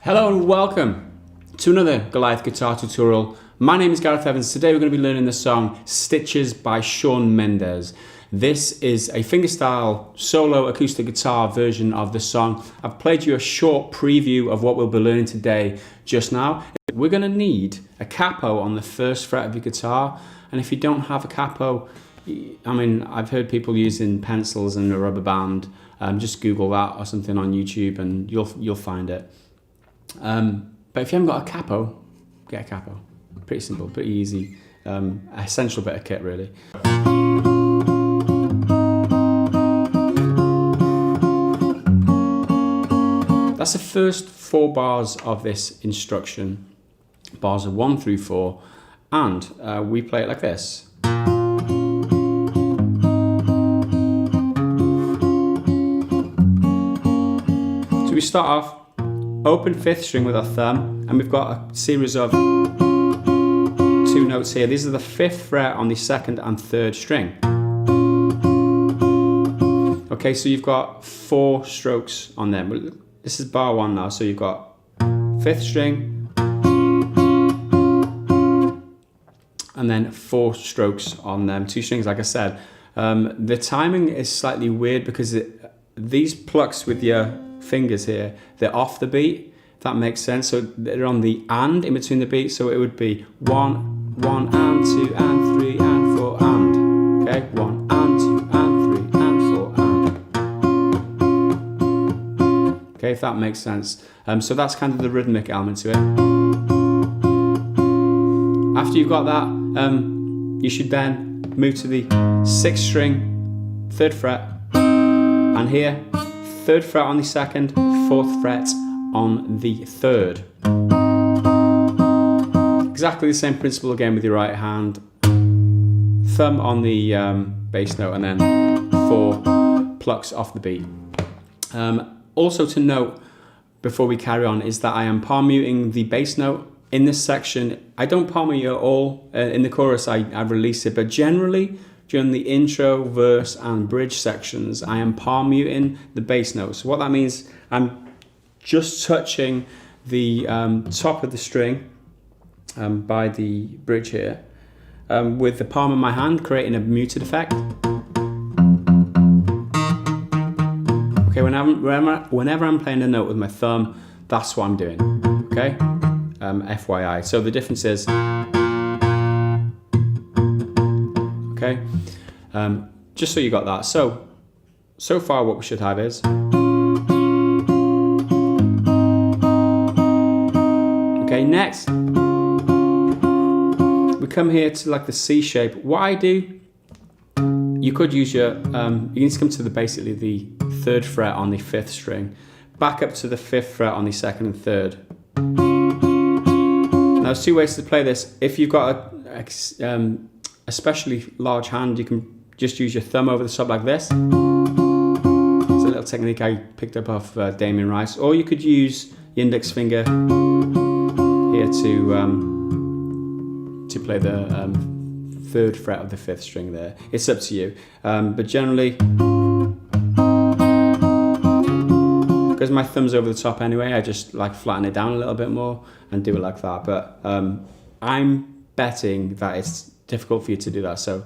Hello and welcome to another Goliath guitar tutorial. My name is Gareth Evans. Today we're going to be learning the song Stitches by Shawn Mendes. This is a fingerstyle solo acoustic guitar version of the song. I've played you a short preview of what we'll be learning today just now. We're going to need a capo on the first fret of your guitar, and if you don't have a capo, I mean, I've heard people using pencils and a rubber band. Just Google that or something on YouTube and you'll find it. But if you haven't got a capo, get a capo. Pretty simple, pretty easy, essential bit of kit really. That's the first 4 bars of this instruction. Bars are 1 through 4, and we play it like this. So we start off open 5th string with our thumb, and we've got a series of 2 notes here. These are the 5th fret on the 2nd and 3rd string. Okay, so you've got 4 strokes on them. This is bar 1 now, so you've got 5th string, and then 4 strokes on them, 2 strings like I said. The timing is slightly weird because these plucks with your fingers here, they're off the beat, if that makes sense. So they're on the and in between the beats, so it would be 1, 1 and 2 and 3 and 4 and. Okay, 1 and 2 and 3 and 4 and. Okay, if that makes sense. So that's kind of the rhythmic element to it. After you've got that, you should then move to the 6th string, 3rd fret, and here 3rd fret on the 2nd, 4th fret on the 3rd. Exactly the same principle again with your right hand. Thumb on the bass note, and then 4 plucks off the beat. Also to note before we carry on is that I am palm muting the bass note in this section. I don't palm mute at all. In the chorus I release it, but generally during the intro, verse and bridge sections, I am palm muting the bass note. So what that means, I'm just touching the top of the string by the bridge here with the palm of my hand, creating a muted effect. Okay, whenever I'm playing a note with my thumb, that's what I'm doing, okay? FYI. So the difference is, okay? Just so you got that. So far what we should have is, okay, next we come here to like the C shape. What I do, you could use your, you need to come to basically the 3rd fret on the 5th string, back up to the 5th fret on the 2nd and 3rd. Now there's 2 ways to play this. If you've got a especially large hand, you can just use your thumb over the top like this. It's a little technique I picked up off Damien Rice. Or you could use your index finger here to play the 3rd fret of the 5th string there. It's up to you. But generally, because my thumb's over the top anyway, I just like flatten it down a little bit more and do it like that. But I'm betting that it's difficult for you to do that, so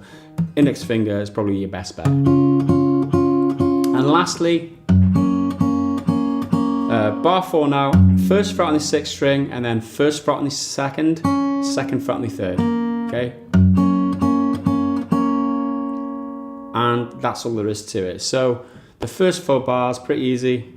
index finger is probably your best bet. And lastly, bar 4 now, 1st fret on the 6th string, and then 1st fret on the 2nd, 2nd fret on the 3rd, okay? And that's all there is to it. So the first 4 bars, pretty easy.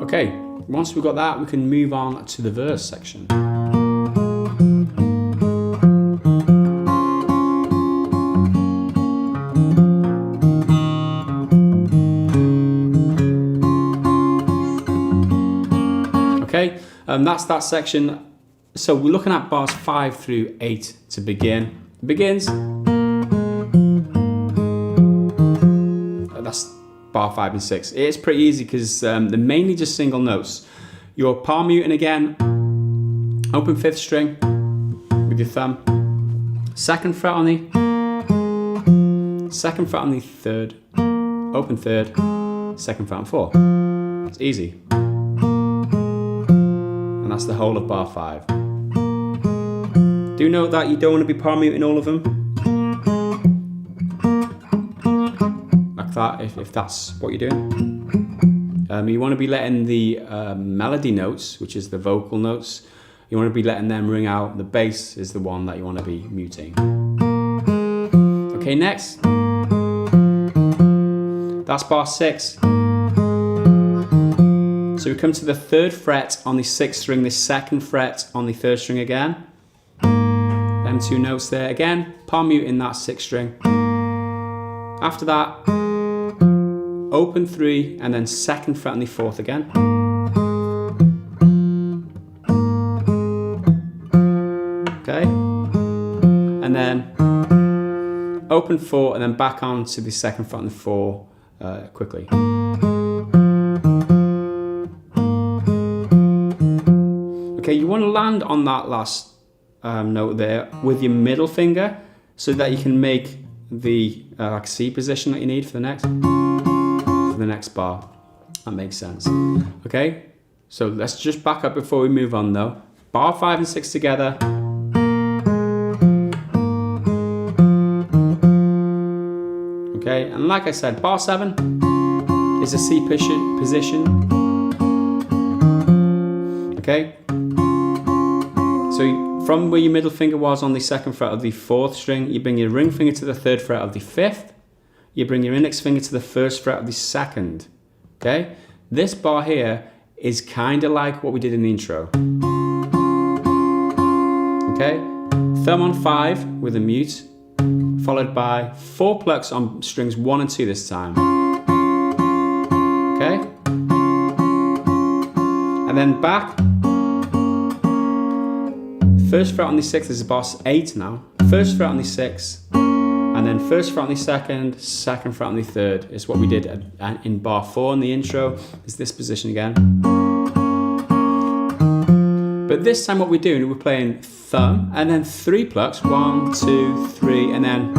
Okay, once we've got that, we can move on to the verse section. Okay, that's that section. So we're looking at bars 5 through 8 to begin. It begins. That's bar 5 and 6. It's pretty easy because they're mainly just single notes. You're palm muting again, open 5th string with your thumb, second fret on the third, open third, second fret on 4. It's easy. And that's the whole of bar 5. Do note that you don't want to be palm muting all of them. Like that, if that's what you're doing. You want to be letting the melody notes, which is the vocal notes, you want to be letting them ring out. The bass is the one that you want to be muting. Okay, next. That's bar 6. So we come to the 3rd fret on the 6th string, the 2nd fret on the 3rd string again. Them 2 notes there again, palm muting that 6th string. After that, open 3 and then 2nd fret on the 4th again. Okay, and then open 4 and then back on to the 2nd fret on the 4 quickly. Okay, you want to land on that last note there with your middle finger so that you can make the like C position that you need for the next bar. That makes sense. Okay, so let's just back up before we move on though. Bar 5 and 6 together. Okay, and like I said, bar 7 is a C position. Okay, so from where your middle finger was on the 2nd fret of the 4th string, you bring your ring finger to the 3rd fret of the 5th, you bring your index finger to the 1st fret of the 2nd. Okay, this bar here is kind of like what we did in the intro. Okay, thumb on 5 with a mute, followed by 4 plucks on strings 1 and 2 this time. Okay, and then back. 1st fret on the 6th is bar 8 now. 1st fret on the 6th, and then 1st fret on the 2nd, 2nd fret on the 3rd is what we did in bar 4 in the intro. Is this position again. But this time what we're doing, we're playing thumb and then 3 plucks, 1, 2, 3, and then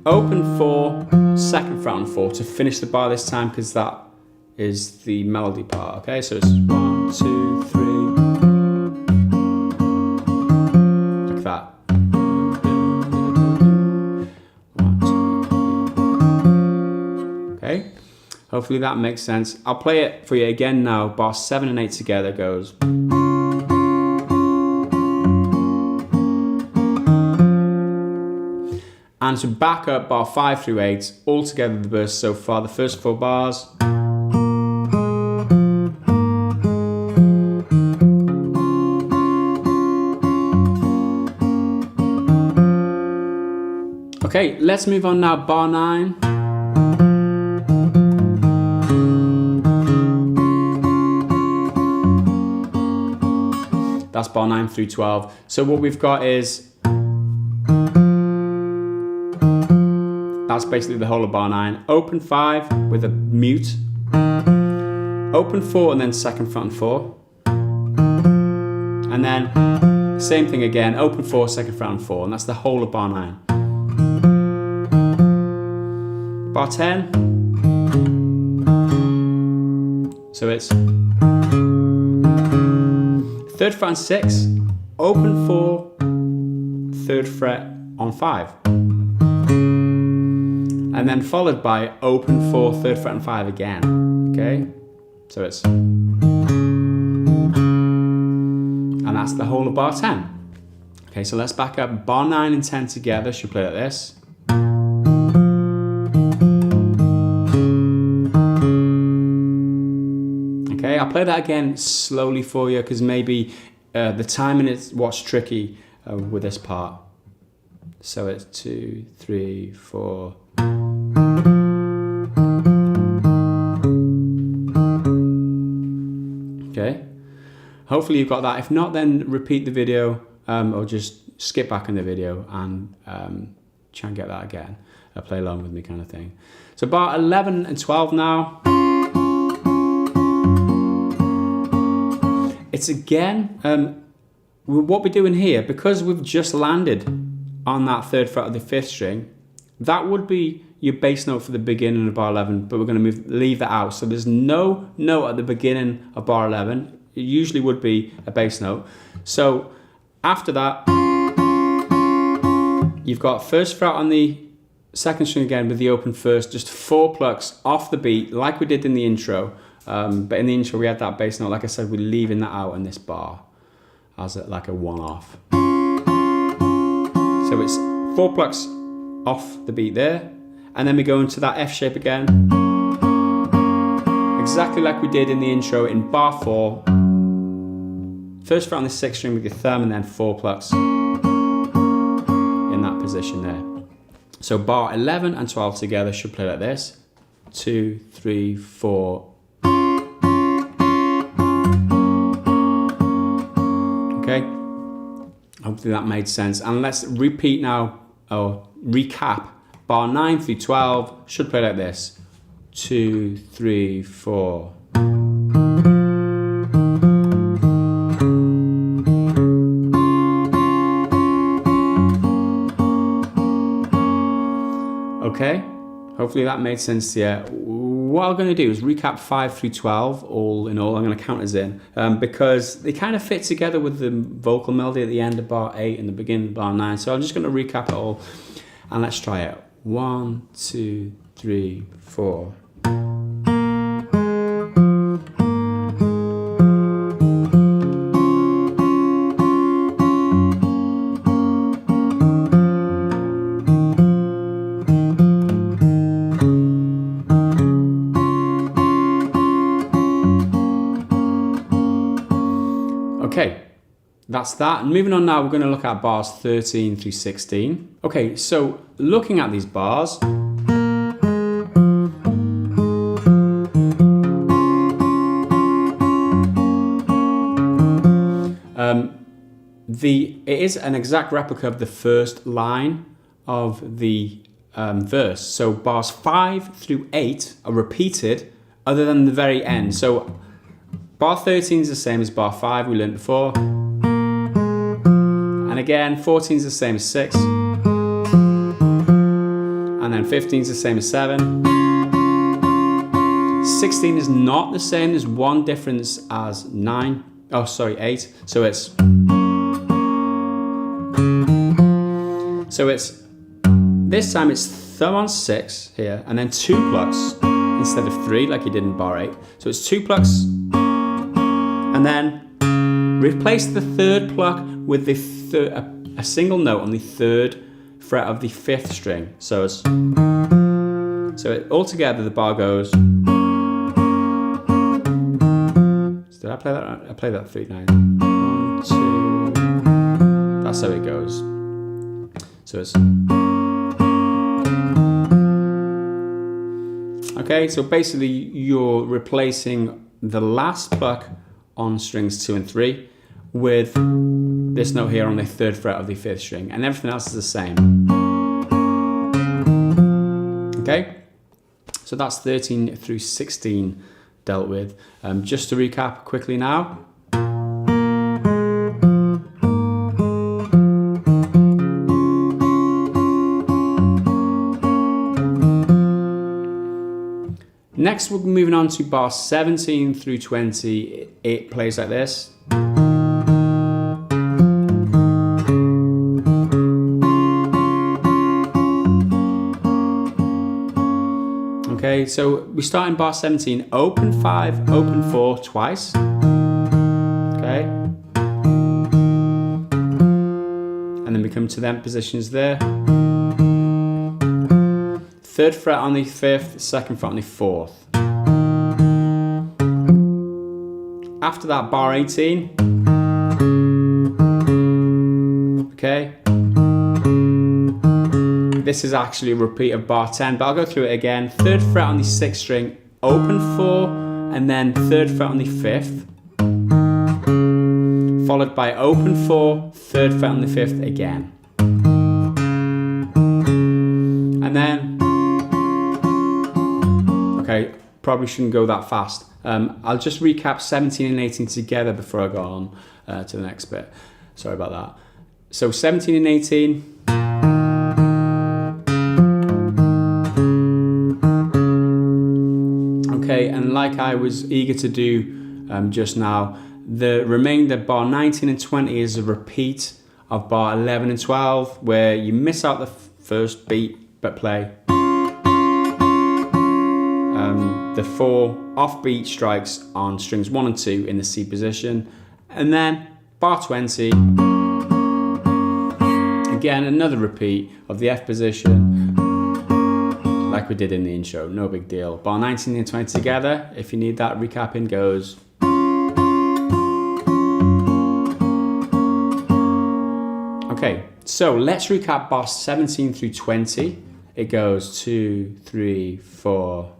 open 4, 2nd fret on 4 to finish the bar this time, because that is the melody part. Okay, so it's 1, 2, 3, like that. 1, 2, 3. Okay, hopefully that makes sense. I'll play it for you again now. Bar 7 and 8 together goes. And to back up bar 5 through 8, all together the burst so far, the first 4 bars. Okay, let's move on now, bar 9. That's bar 9 through 12. So what we've got is, that's basically the whole of bar 9. Open 5 with a mute. Open 4 and then 2nd fret on 4. And then same thing again. Open 4, 2nd fret on 4. And that's the whole of bar 9. Bar 10. So it's 3rd fret on 6. Open 4, 3rd fret on 5. And then followed by open 4, 3rd fret and 5 again. Okay, so it's, and that's the whole of bar 10. Okay, so let's back up. Bar 9 and 10 together should play like this. Okay, I'll play that again slowly for you because maybe the timing is what's tricky with this part. So it's 2, 3, 4. Okay, hopefully you've got that. If not, then repeat the video or just skip back in the video and try and get that again. Play along with me kind of thing. So bar 11 and 12 now. It's again, what we're doing here, because we've just landed on that 3rd fret of the 5th string, that would be your bass note for the beginning of bar 11, but we're going to leave that out. So there's no note at the beginning of bar 11. It usually would be a bass note. So after that, you've got 1st fret on the 2nd string again with the open 1st, just 4 plucks off the beat like we did in the intro. But in the intro we had that bass note. Like I said, we're leaving that out in this bar as like a one-off. So it's 4 plucks off the beat there, and then we go into that F shape again, exactly like we did in the intro in bar 4. 1st fret on the 6th string with your thumb, and then 4 plucks in that position there. So bar 11 and 12 together should play like this: 2, 3, 4. Okay, hopefully that made sense. And let's repeat now, or recap. Bar 9 through 12 should play like this: 2, 3, 4. Okay, hopefully that made sense to you. What I'm going to do is recap 5 through 12, all in all. I'm going to count us in, because they kind of fit together with the vocal melody at the end of bar 8 and the beginning of bar 9. So I'm just going to recap it all, and let's try it. 1, 2, 3, 4. Okay, that's that. And moving on now, we're going to look at bars 13 through 16. Okay, so looking at these bars, it is an exact replica of the first line of the verse. So bars 5 through 8 are repeated other than the very end. So bar 13 is the same as bar 5 we learned before. And again, 14 is the same as 6. And then 15 is the same as 7. 16 is not the same. There's one difference as 9. Oh, sorry, 8. So it's this time it's thumb on 6 here, and then 2 plucks instead of 3 like you did in bar 8. So it's 2 plucks, and then replace the 3rd pluck with the a single note on the 3rd fret of the 5th string. So it's altogether the bar goes. Did I play that? I played that 3 9. 1, 2. That's how it goes. So it's okay. So basically, you're replacing the last pluck on strings 2 and 3 with this note here on the 3rd fret of the 5th string, and everything else is the same. Okay, so that's 13 through 16 dealt with. Just to recap quickly now. Next, we're moving on to bar 17 through 20. It plays like this. Okay, so we start in bar 17, open 5, open 4 twice. Okay. And then we come to them positions there. 3rd fret on the 5th, 2nd fret on the 4th. After that, bar 18. Okay. This is actually a repeat of bar 10, but I'll go through it again. 3rd fret on the 6th string, open 4, and then 3rd fret on the 5th. Followed by open 4, 3rd fret on the 5th again. And then, okay, probably shouldn't go that fast. I'll just recap 17 and 18 together before I go on to the next bit. Sorry about that. So 17 and 18. Okay, and like I was eager to do just now, the remainder bar 19 and 20 is a repeat of bar 11 and 12, where you miss out the first beat but play the 4 offbeat strikes on strings 1 and 2 in the C position, and then bar 20, again another repeat of the F position like we did in the intro, no big deal. Bar 19 and 20 together, if you need that recapping, goes. Okay, so let's recap bar 17 through 20. It goes 2, 3, 4.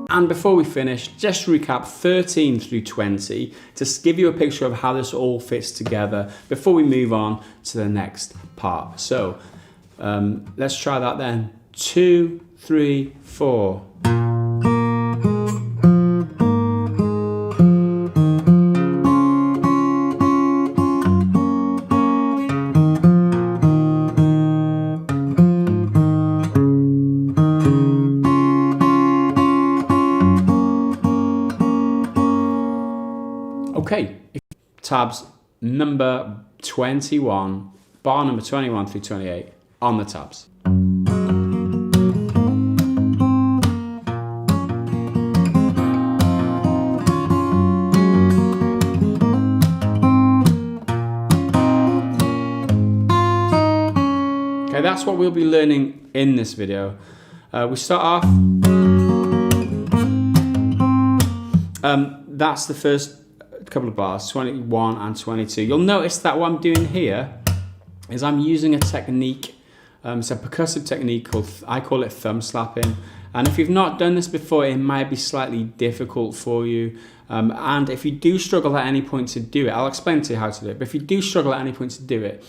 And before we finish, just recap 13 through 20 to give you a picture of how this all fits together before we move on to the next part. So let's try that then. 2, 3, 4. Okay, tabs number 21, bar number 21 through 28 on the tabs. Okay, that's what we'll be learning in this video. We start off, that's the first couple of bars, 21 and 22. You'll notice that what I'm doing here is I'm using a technique, it's a percussive technique called, I call it thumb slapping. And if you've not done this before, it might be slightly difficult for you. And if you do struggle at any point to do it, I'll explain to you how to do it, but if you do struggle at any point to do it,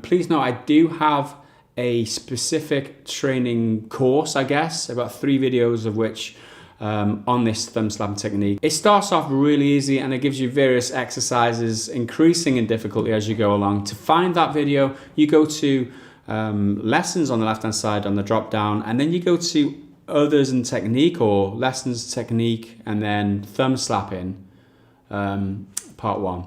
please know I do have a specific training course, I guess, about 3 videos of which on this thumb slapping technique. It starts off really easy and it gives you various exercises increasing in difficulty as you go along. To find that video, you go to lessons on the left hand side on the drop down, and then you go to others in technique or lessons technique, and then thumb slapping part 1.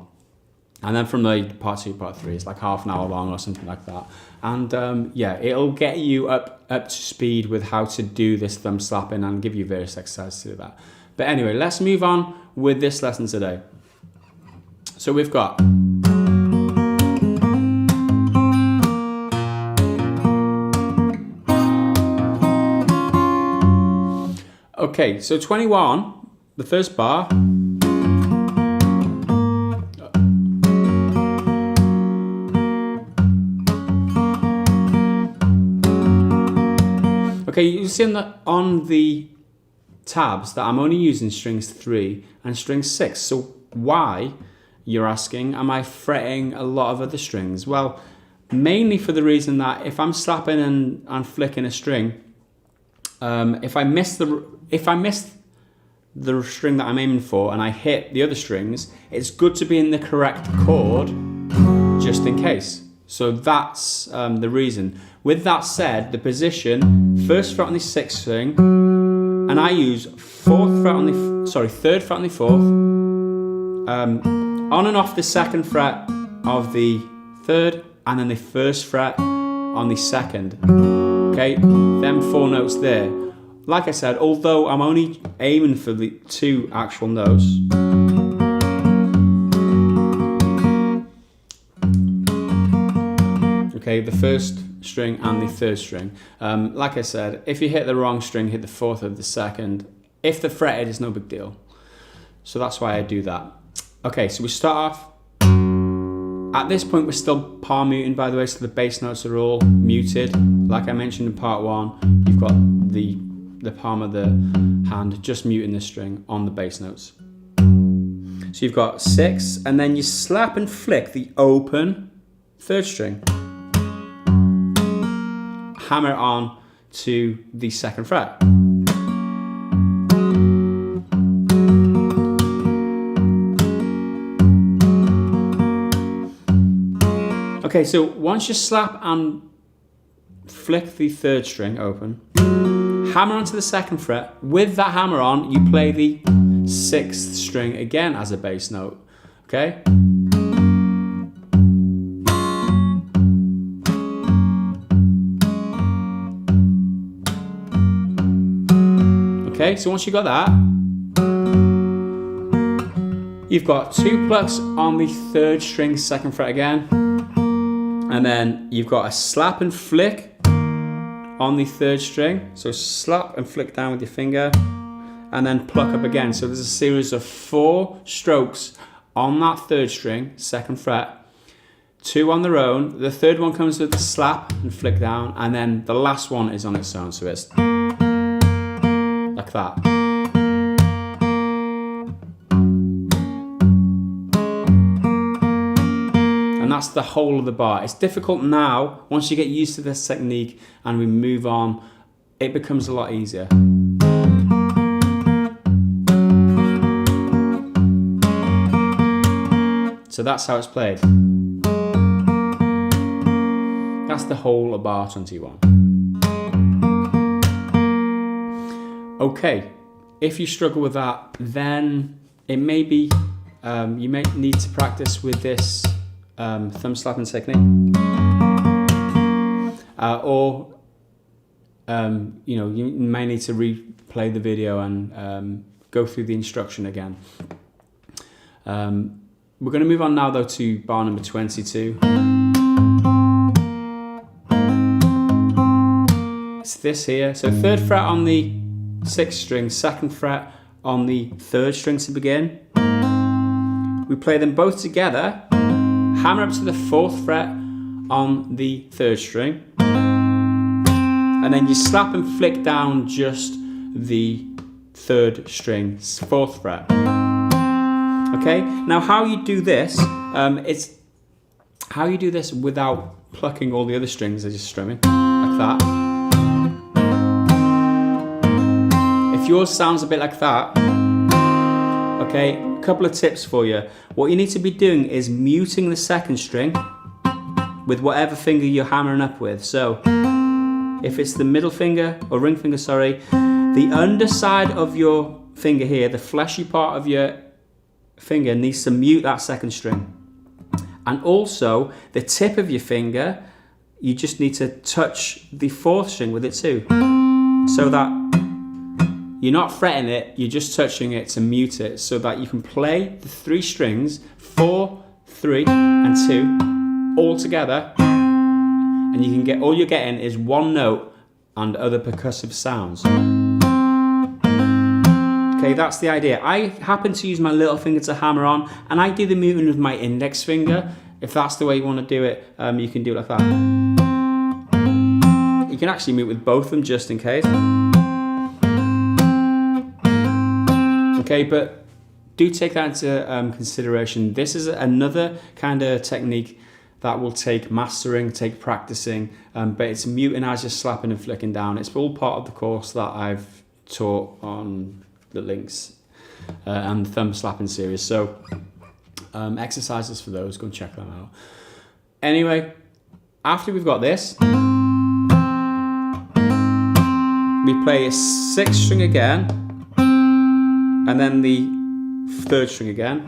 And then from there, part 2, part 3, it's like half an hour long or something like that. And yeah, it'll get you up to speed with how to do this thumb slapping and give you various exercises to do that. But anyway, let's move on with this lesson today. So we've got okay, so 21, the first bar. Okay, you see on the tabs that I'm only using strings 3 and string 6. So why, you're asking, am I fretting a lot of other strings? Well, mainly for the reason that if I'm slapping and flicking a string, if I miss the string that I'm aiming for and I hit the other strings, it's good to be in the correct chord just in case. So that's the reason. With that said, the position, first fret on the 6th string, and I use third fret on the 4th, on and off the 2nd fret of the 3rd, and then the 1st fret on the 2nd. Okay, them 4 notes there. Like I said, although I'm only aiming for the 2 actual notes, okay, the 1st string and the 3rd string. Like I said, if you hit the wrong string, hit the 4th or the 2nd. If they're fretted, it's no big deal. So that's why I do that. Okay, so we start off. At this point, we're still palm muting, by the way, so the bass notes are all muted. Like I mentioned in part 1, you've got the palm of the hand just muting the string on the bass notes. So you've got 6, and then you slap and flick the open 3rd string. Hammer it on to the 2nd fret. Okay, so once you slap and flick the third string open, hammer onto the second fret. With that hammer on, you play the sixth string again as a bass note. Okay? Okay, so once you got that, you've got 2 plucks on the third string, second fret again, and then you've got a slap and flick on the third string. So slap and flick down with your finger, and then pluck up again. So there's a series of 4 strokes on that third string, second fret, 2 on their own. The third one comes with the slap and flick down, and then the last one is on its own. So it's like that. And that's the whole of the bar. It's difficult now. Once you get used to this technique and we move on, it becomes a lot easier. So that's how it's played. That's the whole of bar 21. Okay, if you struggle with that, then it may be you may need to practice with this thumb slapping technique, or you know, you may need to replay the video and go through the instruction again. We're going to move on now though to bar number 22. It's this here. So third fret on the 6th string, second fret on the 3rd string to begin. We play them both together, hammer up to the 4th fret on the 3rd string, and then you slap and flick down just the 3rd string, 4th fret. Okay, now how you do this, it's how you do this without plucking all the other strings as you're strumming, like that. If yours sounds a bit like that, okay, a couple of tips for you. What you need to be doing is muting the 2nd string with whatever finger you're hammering up with. So if it's the middle finger, or ring finger, sorry, the underside of your finger here, the fleshy part of your finger, needs to mute that 2nd string. And also the tip of your finger, you just need to touch the 4th string with it too, so that you're not fretting it, you're just touching it to mute it, so that you can play the 3 strings, 4, 3 and 2 all together, and you can get, all you're getting is one note and other percussive sounds. Okay, that's the idea. I happen to use my little finger to hammer on, and I do the muting with my index finger. If that's the way you want to do it, you can do it like that. You can actually mute with both of them just in case. Okay, but do take that into consideration. This is another kind of technique that will take mastering, take practicing, but it's muting as you're slapping and flicking down. It's all part of the course that I've taught on the links and the thumb slapping series. So exercises for those, go and check them out. Anyway, after we've got this, we play a 6th string again, and then the 3rd string again,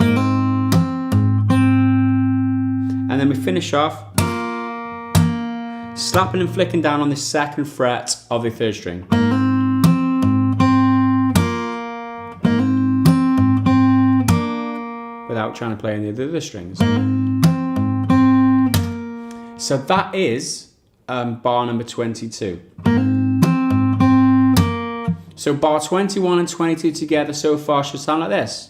and then we finish off slapping and flicking down on the 2nd fret of the 3rd string. Without trying to play any of the other strings. So that is bar number 22. So bar 21 and 22 together so far should sound like this.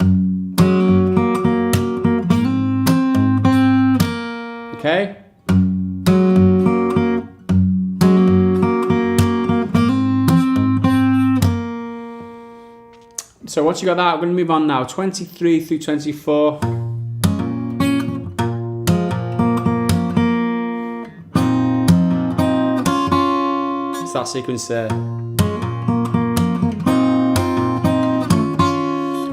Okay? So once you got that, we're going to move on now. 23 through 24. It's that sequence there.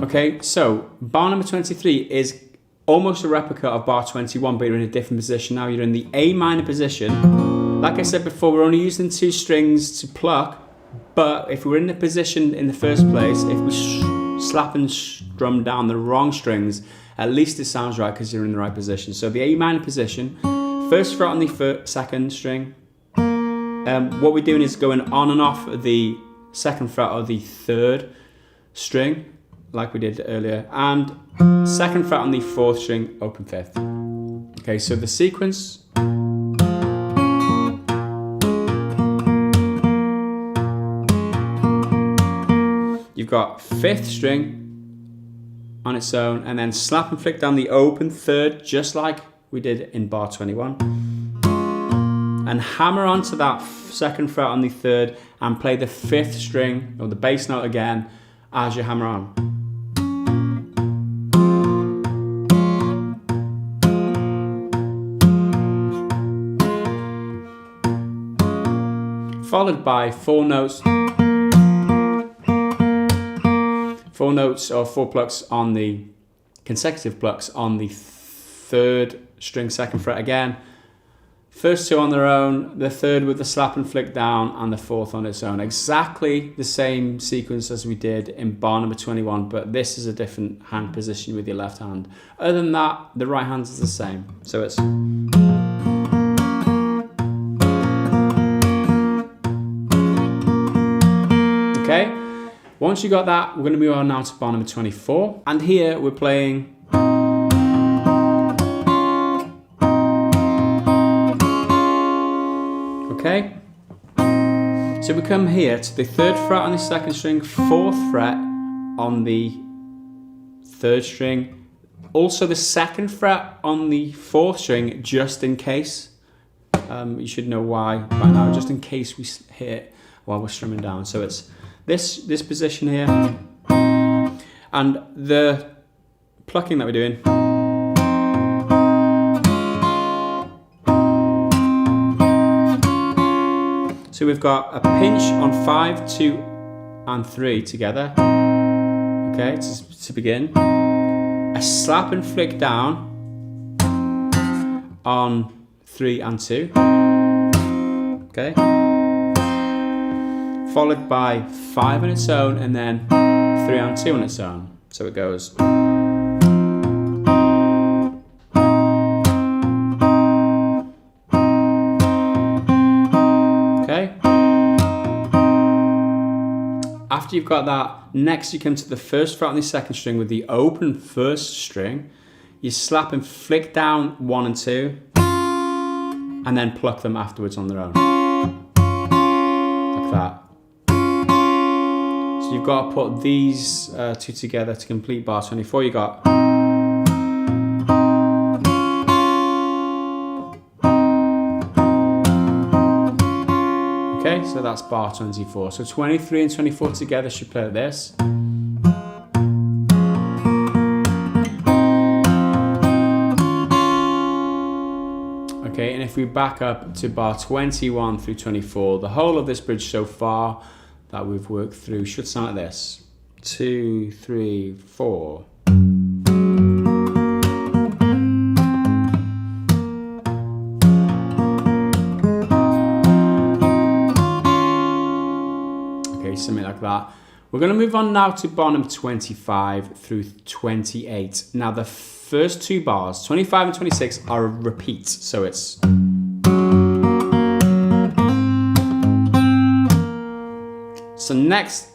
Okay, so bar number 23 is almost a replica of bar 21, but you're in a different position now. You're in the A minor position. Like I said before, we're only using 2 strings to pluck, but if we're in the position in the first place, if we slap and strum down the wrong strings, at least it sounds right because you're in the right position. So the A minor position, first fret on the second string. What we're doing is going on and off the second fret of the third string, like we did earlier, and second fret on the 4th string, open 5th. Okay, so the sequence. You've got 5th string on its own, and then slap and flick down the open 3rd, just like we did in bar 21. And hammer onto that 2nd fret on the 3rd and play the 5th string, or the bass note again, as you hammer on. Followed by 4 notes. 4 notes or 4 plucks on the consecutive plucks on the 3rd string 2nd fret again. First 2 on their own, the 3rd with the slap and flick down, and the 4th on its own. Exactly the same sequence as we did in bar number 21, but this is a different hand position with your left hand. Other than that, the right hand is the same. So it's... Okay, once you got that, we're going to move on now to bar number 24. And here we're playing... Okay, so we come here to the 3rd fret on the 2nd string, 4th fret on the 3rd string, also the 2nd fret on the 4th string, just in case. You should know why by now, just in case we hit it while we're strumming down. So it's this position here, and the plucking that we're doing. So we've got a pinch on 5, 2, and 3 together. Okay, to begin. A slap and flick down on 3 and 2. Okay. Followed by 5 on its own, and then 3 and 2 on its own. So it goes. After you've got that, next you come to the 1st fret on the 2nd string with the open 1st string. You slap and flick down 1 and 2, and then pluck them afterwards on their own. Like that. So you've got to put these 2 together to complete bar 24. You got... Okay, so that's bar 24. So 23 and 24 together should play like this. Okay, and if we back up to bar 21 through 24, the whole of this bridge so far that we've worked through should sound like this. 2, 3, 4. Something like that. We're going to move on now to bar number 25 through 28. Now the first 2 bars, 25 and 26, are repeats. So it's... So next,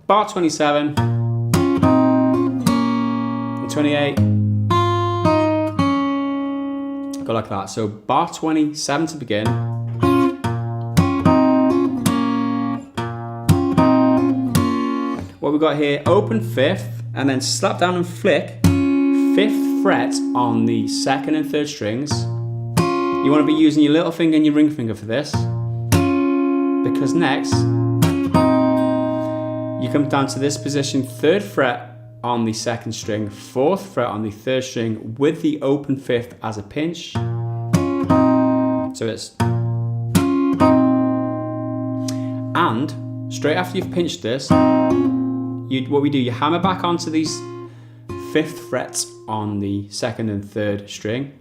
bar 27, and 28, go like that. So bar 27 to begin. What we've got here, open 5th, and then slap down and flick 5th fret on the 2nd and 3rd strings. You want to be using your little finger and your ring finger for this, because next you come down to this position, 3rd fret on the 2nd string, 4th fret on the 3rd string with the open 5th as a pinch. So it's... And straight after you've pinched this, what we do, you hammer back onto these 5th fret on the 2nd and 3rd string.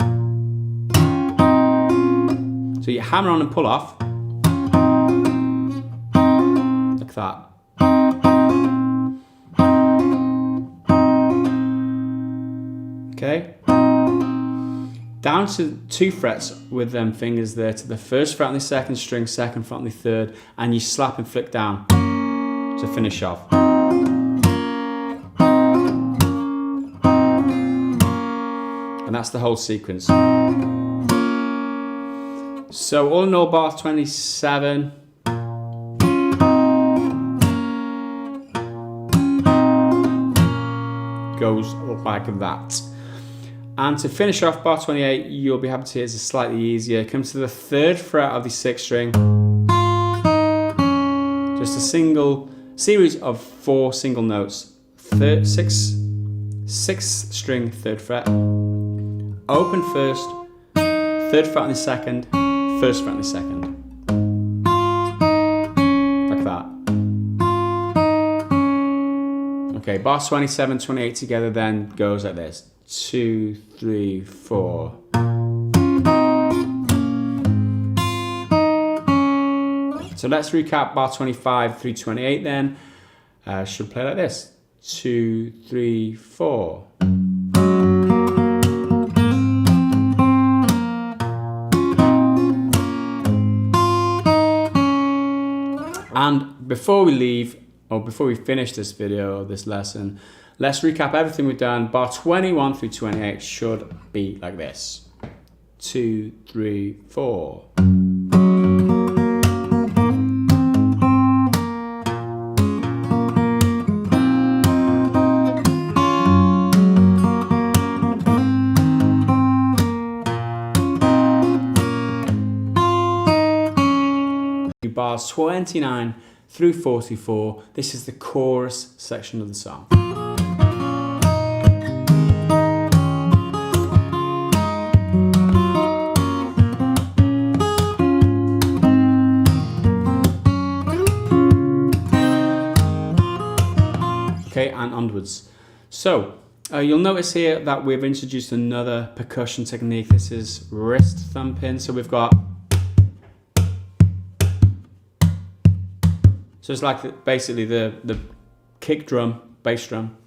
So you hammer on and pull off, like that. Okay, down to 2 frets with them fingers there to the 1st fret on the 2nd string, 2nd fret on the 3rd, and you slap and flick down to finish off. And that's the whole sequence. So all in all, bar 27. Goes like that. And to finish off bar 28, you'll be happy to hear it's slightly easier. Come to the 3rd fret of the 6th string. Just a single series of 4 single notes. 6th string, 3rd fret. Open 1st, 3rd fret on the 2nd, 1st fret on the 2nd. Like that. Okay, bar 27, 28 together then goes like this. 2, 3, 4. So let's recap bar 25 through 28 then. Should play like this. 2, 3, 4. And before we leave, or before we finish this video, this lesson, let's recap everything we've done. Bar 21 through 28 should be like this. 2, 3, 4. Bars 29 through 44. This is the chorus section of the song. Okay, and onwards. So you'll notice here that we've introduced another percussion technique. This is wrist thumping. So we've got, so it's like basically the kick drum, bass drum,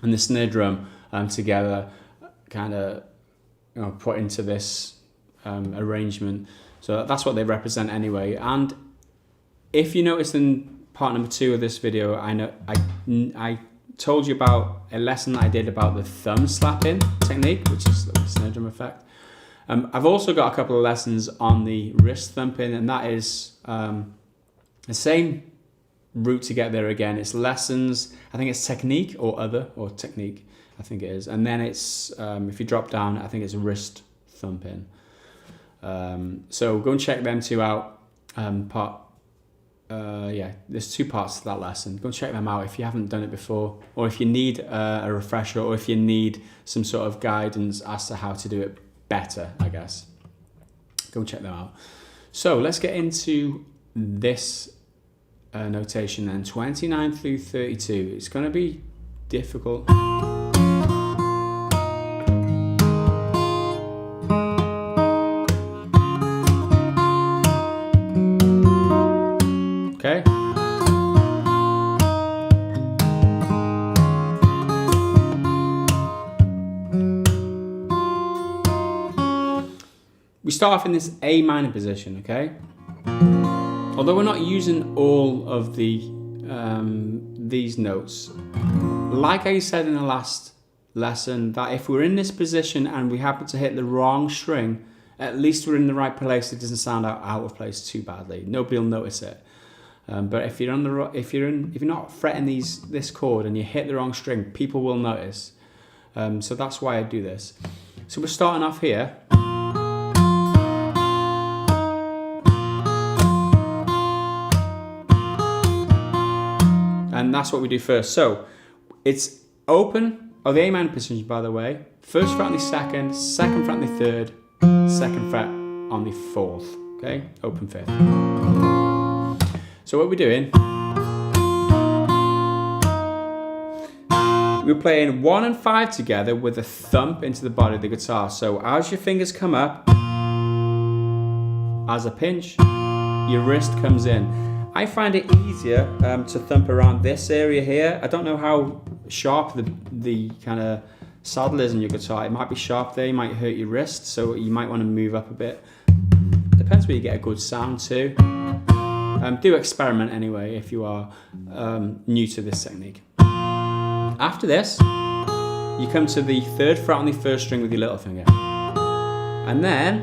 and the snare drum together, kind of put into this arrangement. So that's what they represent anyway. And if you noticed in part number 2 of this video, I told you about a lesson that I did about the thumb slapping technique, which is the snare drum effect. I've also got a couple of lessons on the wrist thumping, and that is the same route to get there again. It's lessons, I think it's technique or technique, I think it is. And then it's, if you drop down, I think it's wrist thumping. So go and check them 2 out. Yeah, there's 2 parts to that lesson. Go and check them out if you haven't done it before, or if you need a refresher, or if you need some sort of guidance as to how to do it better, I guess. Go and check them out. So let's get into this notation then. 29 through 32. It's going to be difficult. Okay. We start off in this A minor position, okay? Although we're not using all of the these notes, like I said in the last lesson, that if we're in this position and we happen to hit the wrong string, at least we're in the right place. It doesn't sound out of place too badly. Nobody will notice it. But if you're on the if you're not fretting this chord and you hit the wrong string, people will notice. So that's why I do this. So we're starting off here. And that's what we do first. So it's open, the A minor position, by the way. 1st fret on the 2nd, 2nd fret on the 3rd, 2nd fret on the 4th. Okay, open 5th. So what we're doing, we're playing 1 and 5 together with a thump into the body of the guitar. So as your fingers come up, as a pinch, your wrist comes in. I find it easier to thump around this area here. I don't know how sharp the kind of saddle is in your guitar. It might be sharp there, you might hurt your wrist, so you might want to move up a bit. Depends where you get a good sound too. Do experiment anyway if you are new to this technique. After this, you come to the 3rd fret on the 1st string with your little finger. And then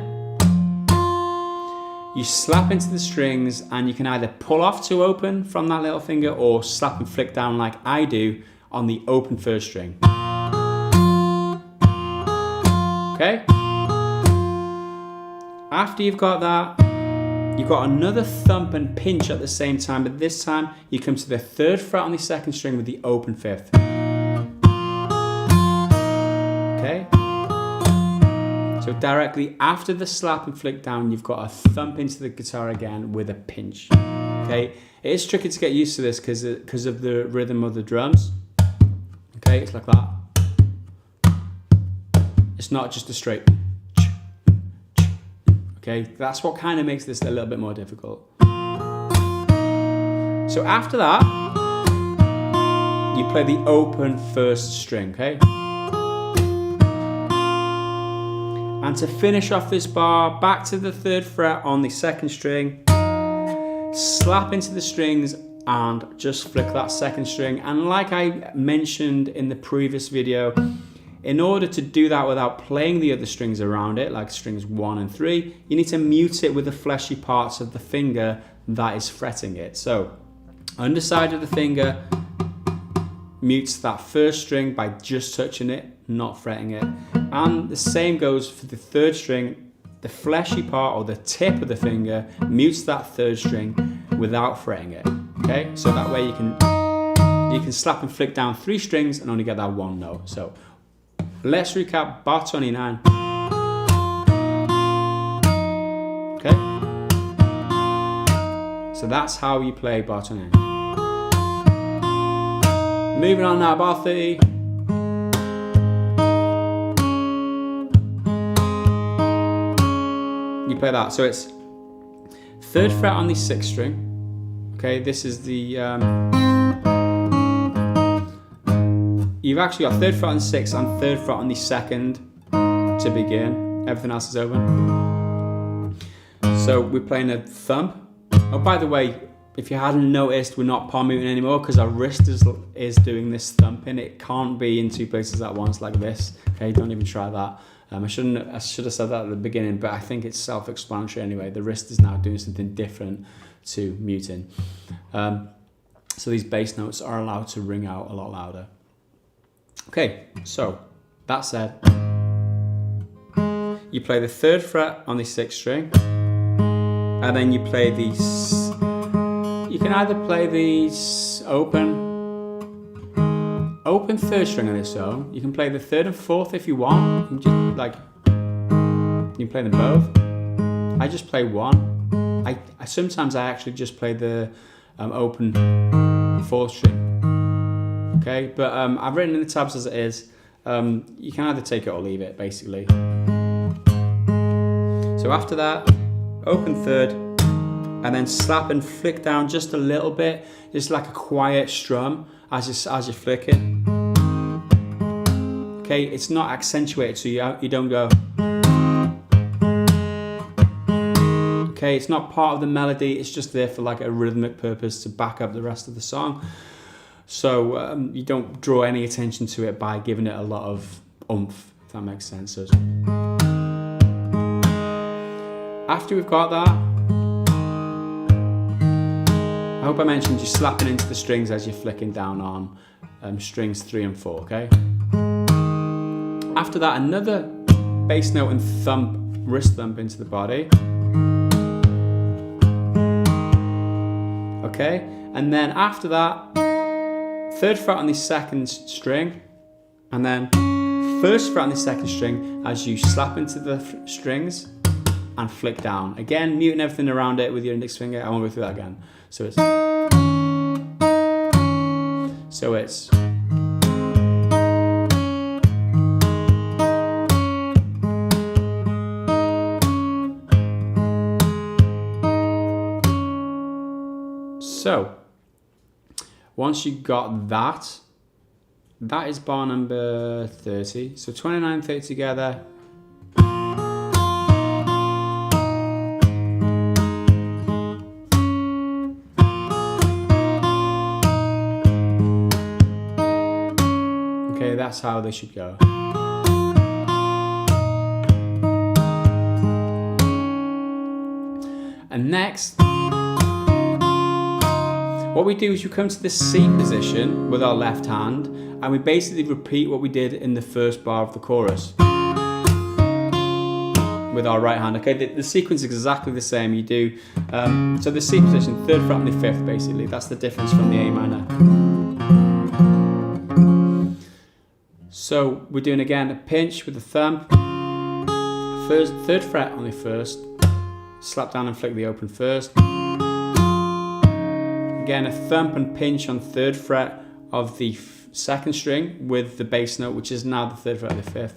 you slap into the strings, and you can either pull off to open from that little finger or slap and flick down like I do on the open 1st string. Okay? After you've got that, you've got another thump and pinch at the same time, but this time you come to the 3rd fret on the 2nd string with the open 5th. Okay? So directly after the slap and flick down, you've got a thump into the guitar again with a pinch. Okay? It is tricky to get used to this because of the rhythm of the drums. Okay? It's like that. It's not just a straight. Okay, that's what kind of makes this a little bit more difficult. So after that, you play the open 1st string, okay? And to finish off this bar, back to the 3rd fret on the 2nd string, slap into the strings and just flick that 2nd string. And like I mentioned in the previous video, in order to do that without playing the other strings around it, like strings 1 and 3, you need to mute it with the fleshy parts of the finger that is fretting it. So, underside of the finger mutes that 1st string by just touching it, not fretting it. And the same goes for the 3rd string. The fleshy part, or the tip of the finger, mutes that 3rd string without fretting it. Okay, so that way you can slap and flick down 3 strings and only get that 1 note. So, let's recap bar 29. Okay? So that's how you play bar 29. Moving on now, bar 30. You play that. So it's 3rd fret on the 6th string. Okay, this is the... You've actually got 3rd fret on the 6th and 3rd fret on the 2nd to begin. Everything else is open. So we're playing a thump. Oh, by the way, if you hadn't noticed, we're not palm muting anymore because our wrist is doing this thumping. It can't be in 2 places at once like this. Okay, don't even try that. I should have said that at the beginning, but I think it's self-explanatory anyway. The wrist is now doing something different to muting. So these bass notes are allowed to ring out a lot louder. Okay, so that said, you play the 3rd fret on the 6th string, and then you play these. You can either play these open 3rd string on its own. You can play the 3rd and 4th if you want. You can play them both. I just play one. Sometimes I actually just play the open 4th string. Okay, but I've written in the tabs as it is. You can either take it or leave it, basically. So after that, open 3rd, and then slap and flick down just a little bit, just like a quiet strum as you flick it. Okay, it's not accentuated, so you don't go. Okay, it's not part of the melody. It's just there for like a rhythmic purpose to back up the rest of the song. So you don't draw any attention to it by giving it a lot of oomph, if that makes sense. So after we've got that, I hope I mentioned you're slapping into the strings as you're flicking down on strings 3 and 4, okay? After that, another bass note and wrist thump into the body. Okay, and then after that, 3rd fret on the 2nd string, and then 1st fret on the 2nd string as you slap into the strings and flick down. Again, muting everything around it with your index finger. I won't go through that again. So it's So once you got that, that is bar number 30. So 29 and 30 together. Okay, that's how they should go. And next, what we do is we come to the C position with our left hand, and we basically repeat what we did in the first bar of the chorus with our right hand. Okay, the sequence is exactly the same. You do, so the C position, 3rd fret on the 5th, basically. That's the difference from the A minor. So we're doing again a pinch with the thumb, 3rd fret on the 1st, slap down and flick the open 1st. Again, a thump and pinch on 3rd fret of the 2nd string with the bass note, which is now the 3rd fret of the 5th.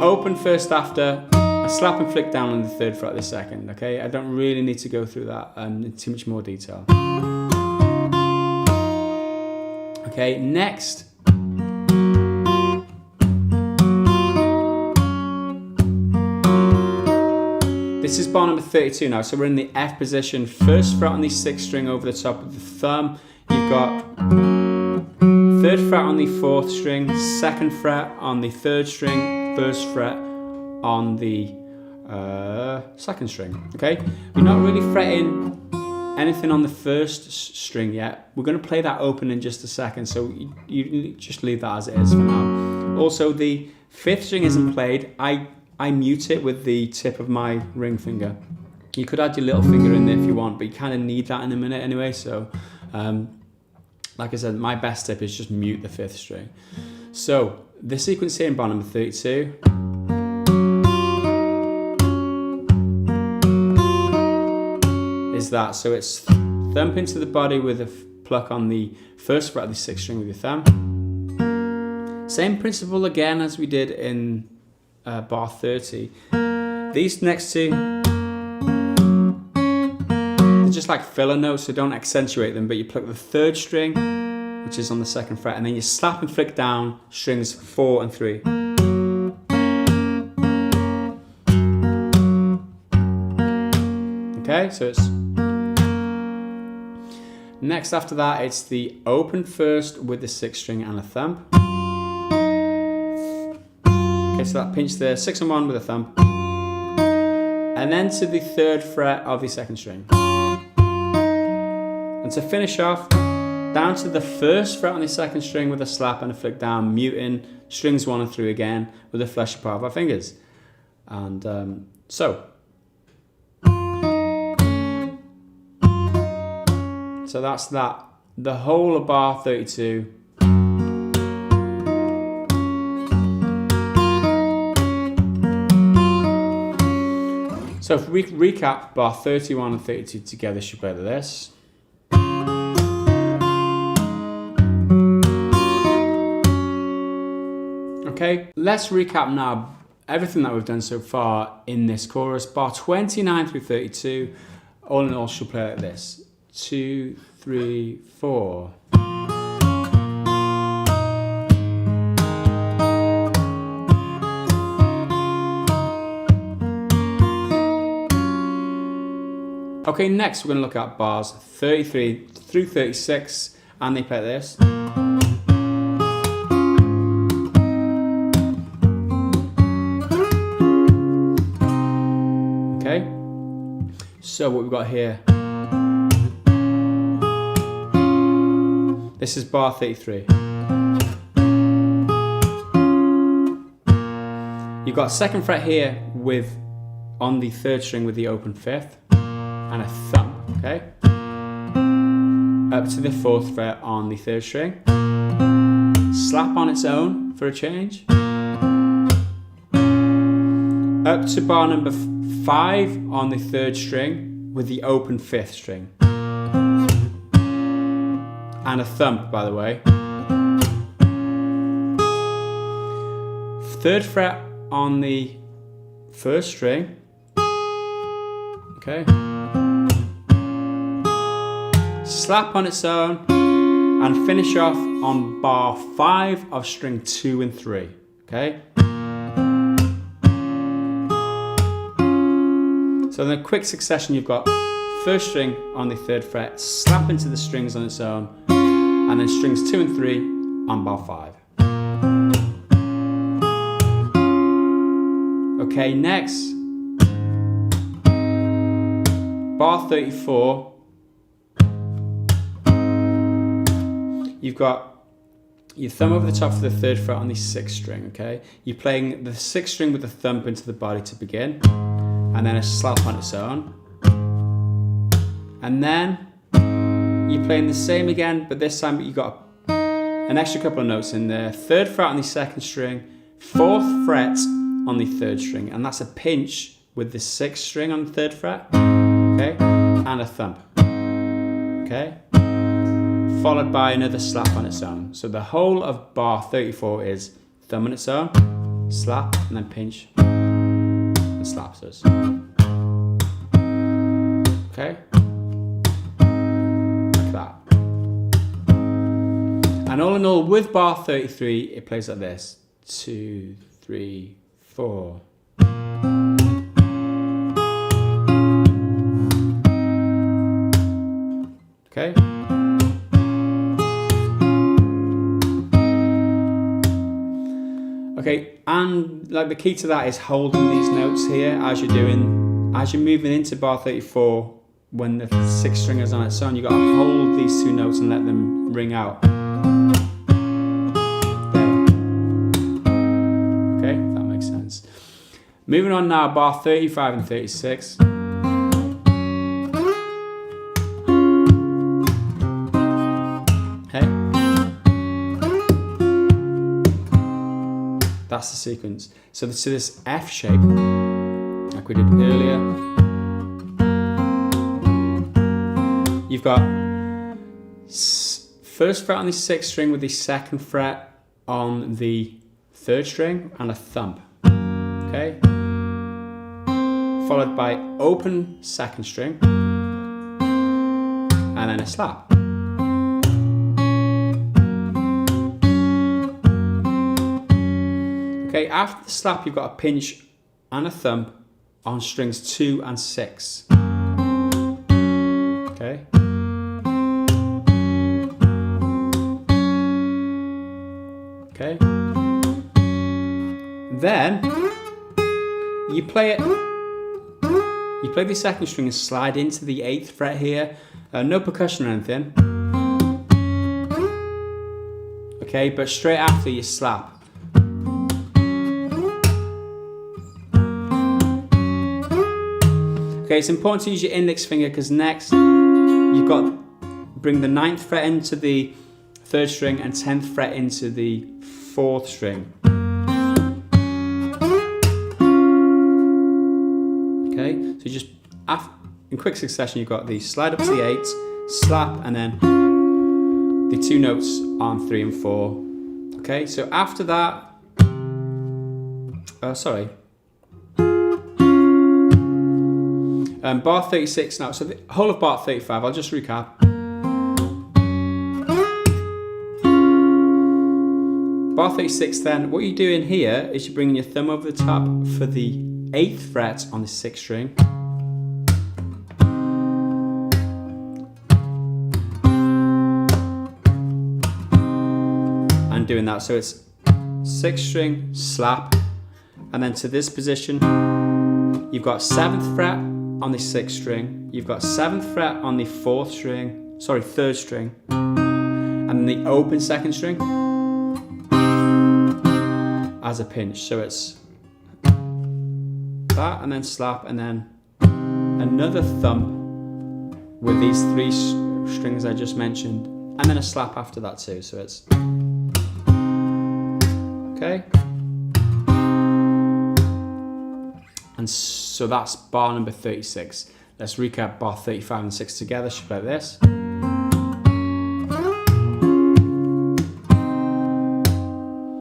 Open 1st after, a slap and flick down on the 3rd fret of the 2nd. Okay, I don't really need to go through that in too much more detail. Okay, next. This is bar number 32 now, so we're in the F position, 1st fret on the 6th string over the top of the thumb. You've got 3rd fret on the 4th string, 2nd fret on the 3rd string, 1st fret on the 2nd string. Okay, we're not really fretting anything on the 1st string yet. We're going to play that open in just a second, so you just leave that as it is for now. Also, the 5th string isn't played. I mute it with the tip of my ring finger. You could add your little finger in there if you want, but you kind of need that in a minute anyway. So, like I said, my best tip is just mute the 5th string. So, the sequence here in bar number 32. Is that, so it's thump into the body with a pluck on the 1st fret of the 6th string with your thumb. Same principle again as we did in bar 30. These next two, they're just like filler notes, so don't accentuate them, but you pluck the 3rd string, which is on the 2nd fret, and then you slap and flick down strings 4 and 3. Okay, so it's next after that, it's the open 1st with the 6th string and a thumb. Okay, so that pinch there, 6 and 1 with a thumb. And then to the 3rd fret of the 2nd string. And to finish off, down to the 1st fret on the 2nd string with a slap and a flick down, muting strings 1 and 3 again with the fleshy part of our fingers. And so that's that. The whole of bar 32. So if we recap, bar 31 and 32 together should play like this. Okay, let's recap now everything that we've done so far in this chorus. Bar 29 through 32, all in all should play like this. 2, 3, 4. Okay, next we're going to look at bars 33 through 36, and they play like this. Okay, so what we've got here, this is bar 33. You've got 2nd fret here with, on the 3rd string with the open 5th. And a thumb, okay? Up to the 4th fret on the 3rd string. Slap on its own for a change. Up to bar number 5 on the 3rd string with the open 5th string. And a thump, by the way. 3rd fret on the 1st string. Okay. slap on its own, and finish off on bar 5 of string 2 and 3, okay? So in a quick succession, you've got first string on the 3rd fret, slap into the strings on its own, and then strings 2 and 3 on bar 5. Okay, next, bar 34, you've got your thumb over the top for the 3rd fret on the 6th string, okay? You're playing the 6th string with the thumb into the body to begin, and then a slap on its own. And then you're playing the same again, but this time you've got an extra couple of notes in there. 3rd fret on the 2nd string, 4th fret on the 3rd string, and that's a pinch with the 6th string on the 3rd fret, okay? And a thump, okay? Followed by another slap on its own. So the whole of bar 34 is thumb on its own, slap, and then pinch, and slaps us. Okay? Like that. And all in all, with bar 33, it plays like this. 2, 3, 4. Okay? Okay, and like the key to that is holding these notes here as you're moving into bar 34. When the 6th string is on its own, you've got to hold these 2 notes and let them ring out. Okay, that makes sense. Moving on now, bar 35 and 36. Okay. That's the sequence. So to this F shape, like we did earlier, you've got 1st fret on the 6th string with the 2nd fret on the 3rd string and a thump, okay? Followed by open 2nd string and then a slap. Okay, after the slap, you've got a pinch and a thump on strings 2 and 6. Okay. Okay. Then you play it. You play the 2nd string and slide into the 8th fret here. No percussion or anything. Okay, but straight after you slap. Okay, it's important to use your index finger because next you've got to bring the 9th fret into the 3rd string and 10th fret into the 4th string. Okay, so just in quick succession, you've got the slide up to the 8, slap, and then the 2 notes on 3 and 4. Okay, so after that, bar 36 now, so the whole of bar 35, I'll just recap. Bar 36 then, what you're doing here is you're bringing your thumb over the top for the 8th fret on the 6th string. And doing that, so it's 6th string, slap, and then to this position, you've got 7th fret on the 6th string, you've got 7th fret on the 3rd string, and then the open 2nd string as a pinch. So it's that, and then slap, and then another thump with these 3 strings I just mentioned, and then a slap after that too. So it's okay. And so that's bar number 36. Let's recap bar 35 and 6 together. Should play this.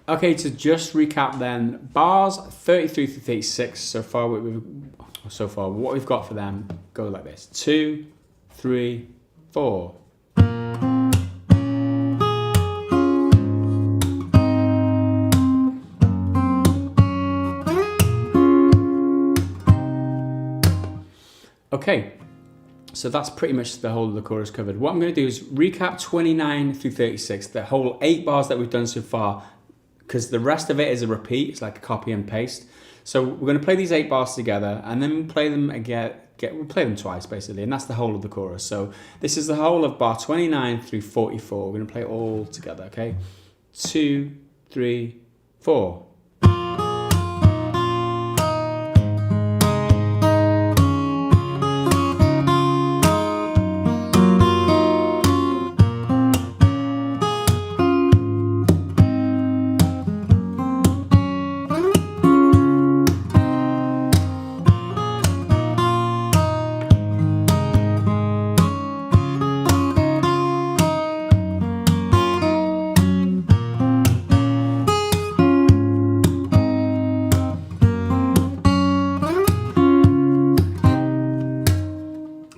Okay, to just recap then, bars 33 to 36. So far, what we've got for them go like this: 2, 3, 4. Okay, so that's pretty much the whole of the chorus covered. What I'm going to do is recap 29 through 36, the whole 8 bars that we've done so far, because the rest of it is a repeat. It's like a copy and paste. So we're going to play these 8 bars together, and then we'll play them again. We'll play them twice basically, and that's the whole of the chorus. So this is the whole of bar 29 through 44. We're going to play it all together. Okay, 2, 3, 4.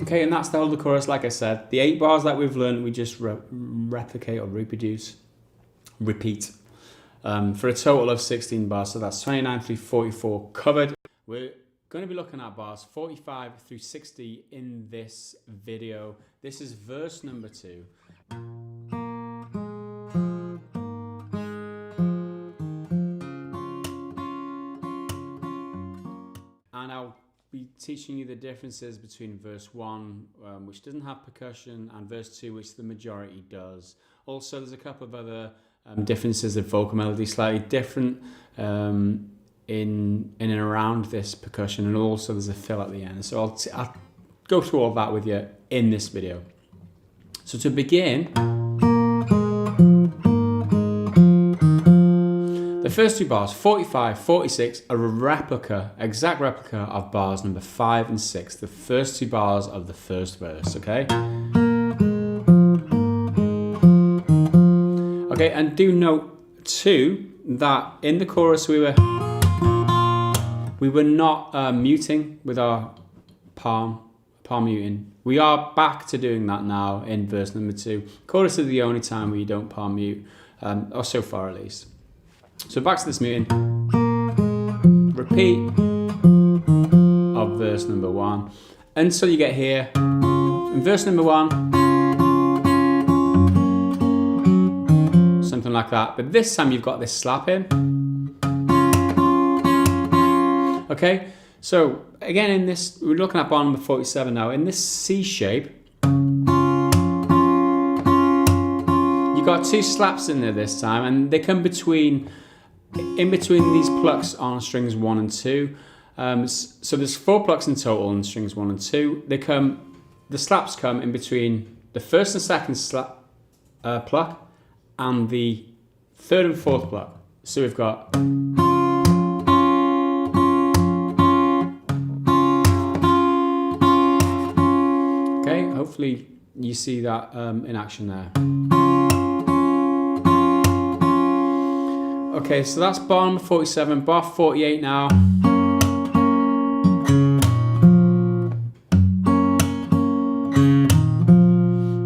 Okay, and that's the whole of the chorus. Like I said, the 8 bars that we've learned, we just replicate or repeat, for a total of 16 bars. So that's 29 through 44 covered. We're going to be looking at bars 45 through 60 in this video. This is verse number 2. And I'll be teaching you the differences between verse 1, which doesn't have percussion, and verse 2, which the majority does. Also, there's a couple of other differences of vocal melody, slightly different in and around this percussion, and also there's a fill at the end. So I'll go through all that with you in this video. So to begin, the first 2 bars, 45, 46, are a replica, exact replica of bars number 5 and 6, the first 2 bars of the first verse, okay? Okay, and do note too that in the chorus we were not muting with our palm muting. We are back to doing that now in verse number 2. Chorus is the only time where you don't palm mute, or so far at least. So back to this muting. Repeat of verse number 1 until you get here. In verse number 1, something like that. But this time you've got this slap in. Okay, so again in this, we're looking at bar number 47 now. In this C shape, you've got 2 slaps in there this time, and they come in between these plucks on strings 1 and 2. So there's 4 plucks in total on strings 1 and 2. The slaps come in between the first and second pluck and the third and fourth pluck. So we've got okay, hopefully you see that in action there. Okay, so that's bar number 47, bar 48 now.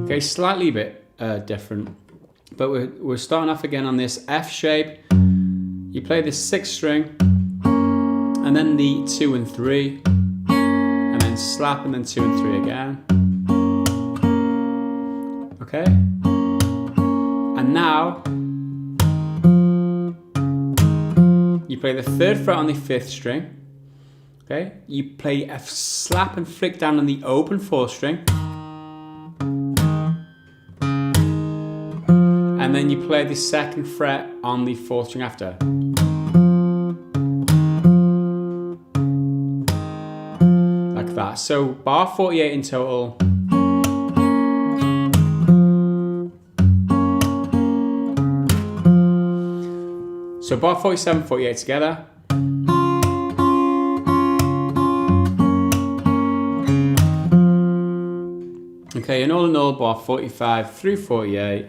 Okay, slightly a bit different, but we're starting off again on this F shape. You play this 6th string, and then the 2 and 3, and then slap, and then 2 and 3 again. Okay, and now you play the 3rd fret on the 5th string. Okay, you play a slap and flick down on the open 4th string, and then you play the 2nd fret on the 4th string after. Like that. So bar 48 in total. So bar 47, 48 together. Okay, and all in all, bar 45 through 48.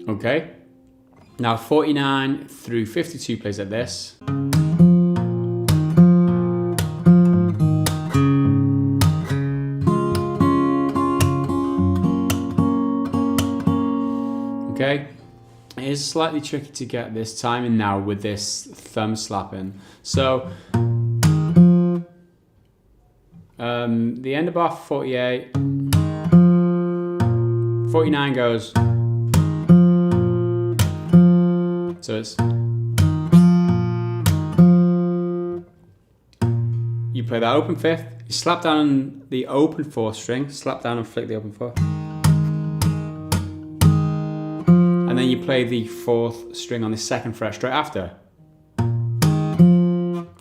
Okay, now 49 through 52 plays like this. slightly tricky to get this timing now with this thumb slapping. So the end of bar 48, 49 goes, so it's, you play that open fifth, you slap down the open fourth string, slap down and flick the open fourth, and then you play the fourth string on the second fret straight after.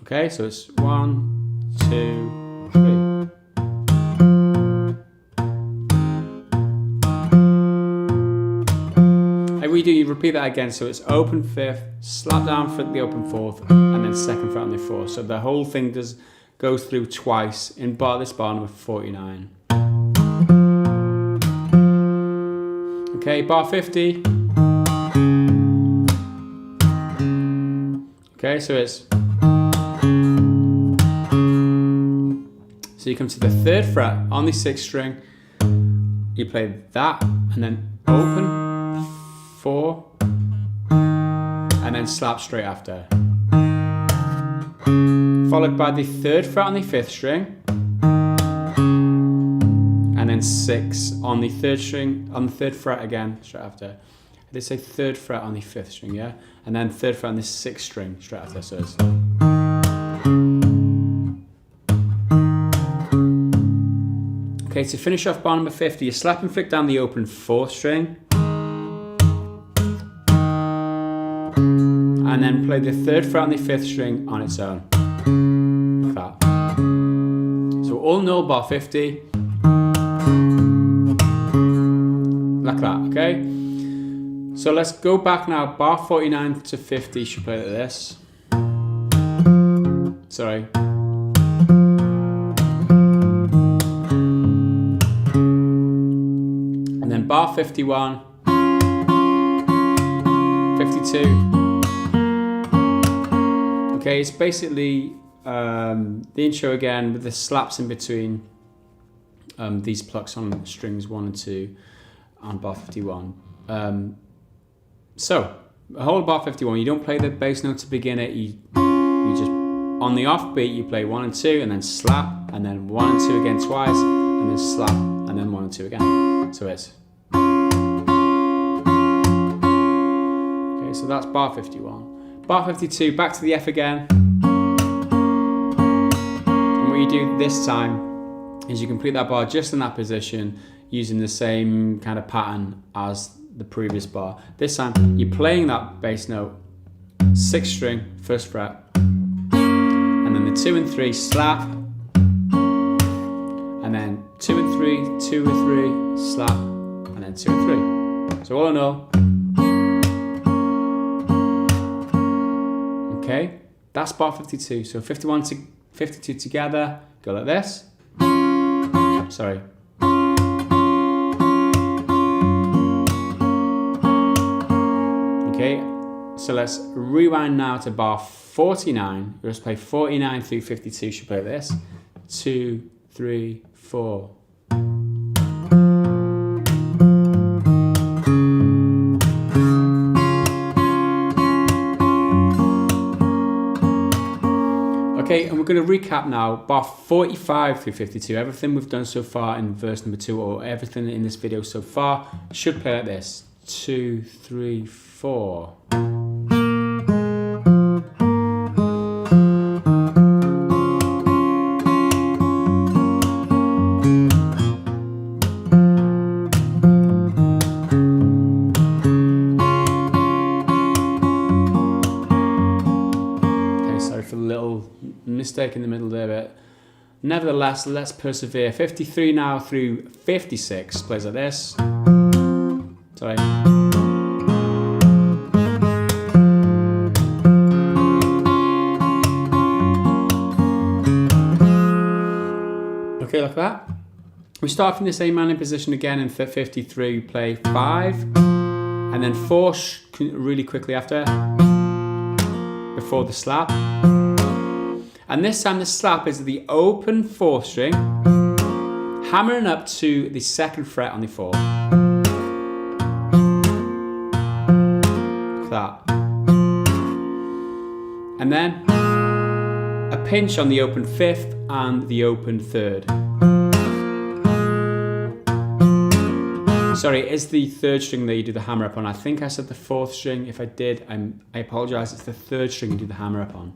Okay, so it's 1, 2, 3. You repeat that again, so it's open fifth, slap down, flick the open fourth, and then second fret on the fourth. So the whole thing goes through twice in this bar number 49. Okay, bar 50. Okay, so you come to the third fret on the sixth string, you play that, and then open 4, and then slap straight after. Followed by the third fret on the fifth string, and then 6 on the third string, on the third fret again, straight after. I did say third fret on the fifth string, yeah? And then third fret on the sixth string, straight after, so it's... Okay, to finish off bar number 50, you slap and flick down the open fourth string, and then play the third fret on the fifth string on its own. Like that. So all in all, bar 50. Like that, okay? So let's go back now. Bar 49 to 50, you should play like this. Sorry. And then bar 51, 52. Okay, it's basically the intro again with the slaps in between these plucks on strings 1 and 2 on bar 51. So, the whole bar 51, you don't play the bass note to begin it, you just, on the off beat, you play 1 and 2 and then slap, and then 1 and 2 again twice, and then slap, and then 1 and 2 again. So it's... Okay, so that's bar 51. Bar 52, back to the F again. And what you do this time is you complete that bar just in that position using the same kind of pattern as the previous bar. This time you're playing that bass note, 6th string, 1st fret, and then the 2 and 3 slap, and then 2 and 3, 2 and 3, slap, and then 2 and 3. So all in all, okay, that's bar 52. So 51 to 52 together, go like this. Sorry. Okay, so let's rewind now to bar 49. We'll just play 49 through 52, should play this. 2, 3, 4. Okay, and we're going to recap now, bar 45 through 52. Everything we've done so far in verse number 2, or everything in this video so far, should play like this. 2, 3, 4. Mistake in the middle there, but nevertheless, let's persevere. 53 now through 56 plays like this. Sorry. Okay, like that. We start from this A minor position again in 53. We play 5 and then 4 really quickly after, before the slap. And this time the slap is the open 4th string, hammering up to the 2nd fret on the 4th. and then a pinch on the open fifth and the open third. Sorry, it's the third string that you do the hammer up on. I think I said the fourth string. If I did, I apologise. It's the third string you do the hammer up on.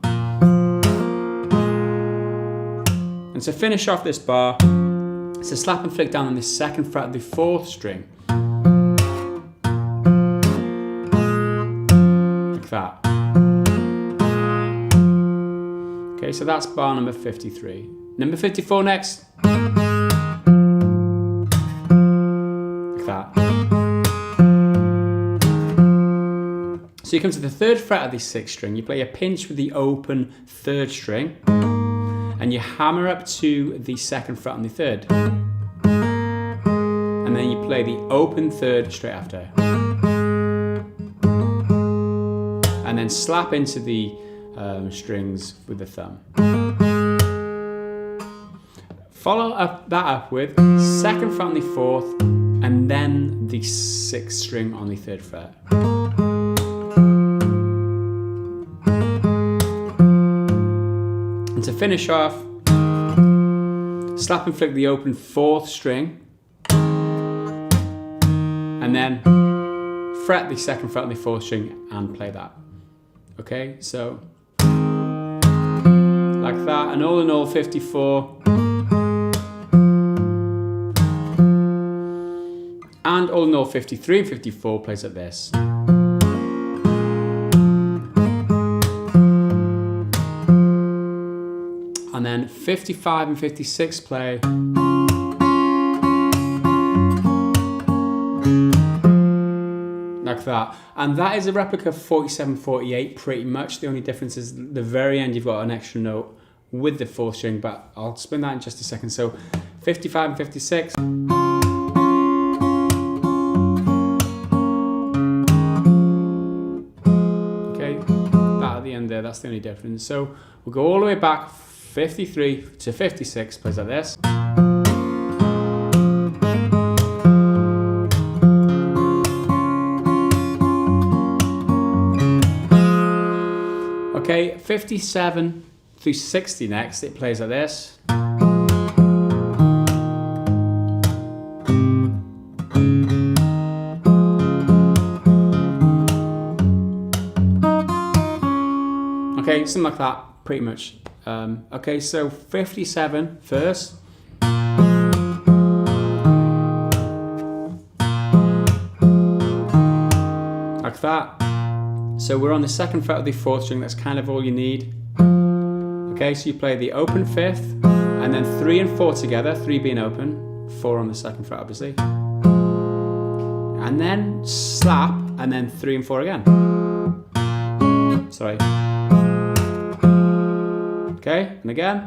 And to finish off this bar, it's a slap and flick down on the second fret of the fourth string. Like that. Okay, so that's bar number 53. Number 54 next. That. So you come to the third fret of the sixth string, you play a pinch with the open third string, and you hammer up to the second fret on the third. And then you play the open third straight after. And then slap into the strings with the thumb. Follow that up with second fret on the fourth, and then the sixth string on the third fret. And to finish off, slap and flick the open fourth string, and then fret the second fret on the fourth string and play that. Okay, so like that, and all in all 54. And all in all 53 and 54 plays like this. And then 55 and 56 play. Like that. And that is a replica of 47-48 pretty much. The only difference is the very end you've got an extra note with the fourth string, but I'll spin that in just a second. So 55 and 56. There, that's the only difference. So we'll go all the way back 53 to 56, plays like this. Okay, 57 through 60 next, it plays like this. Okay, something like that, pretty much. Okay, so 57 first. Like that. So we're on the second fret of the fourth string, that's kind of all you need. Okay, so you play the open fifth, and then 3 and 4 together, 3 being open, 4 on the second fret obviously. And then slap, and then 3 and 4 again. Sorry. Okay, and again.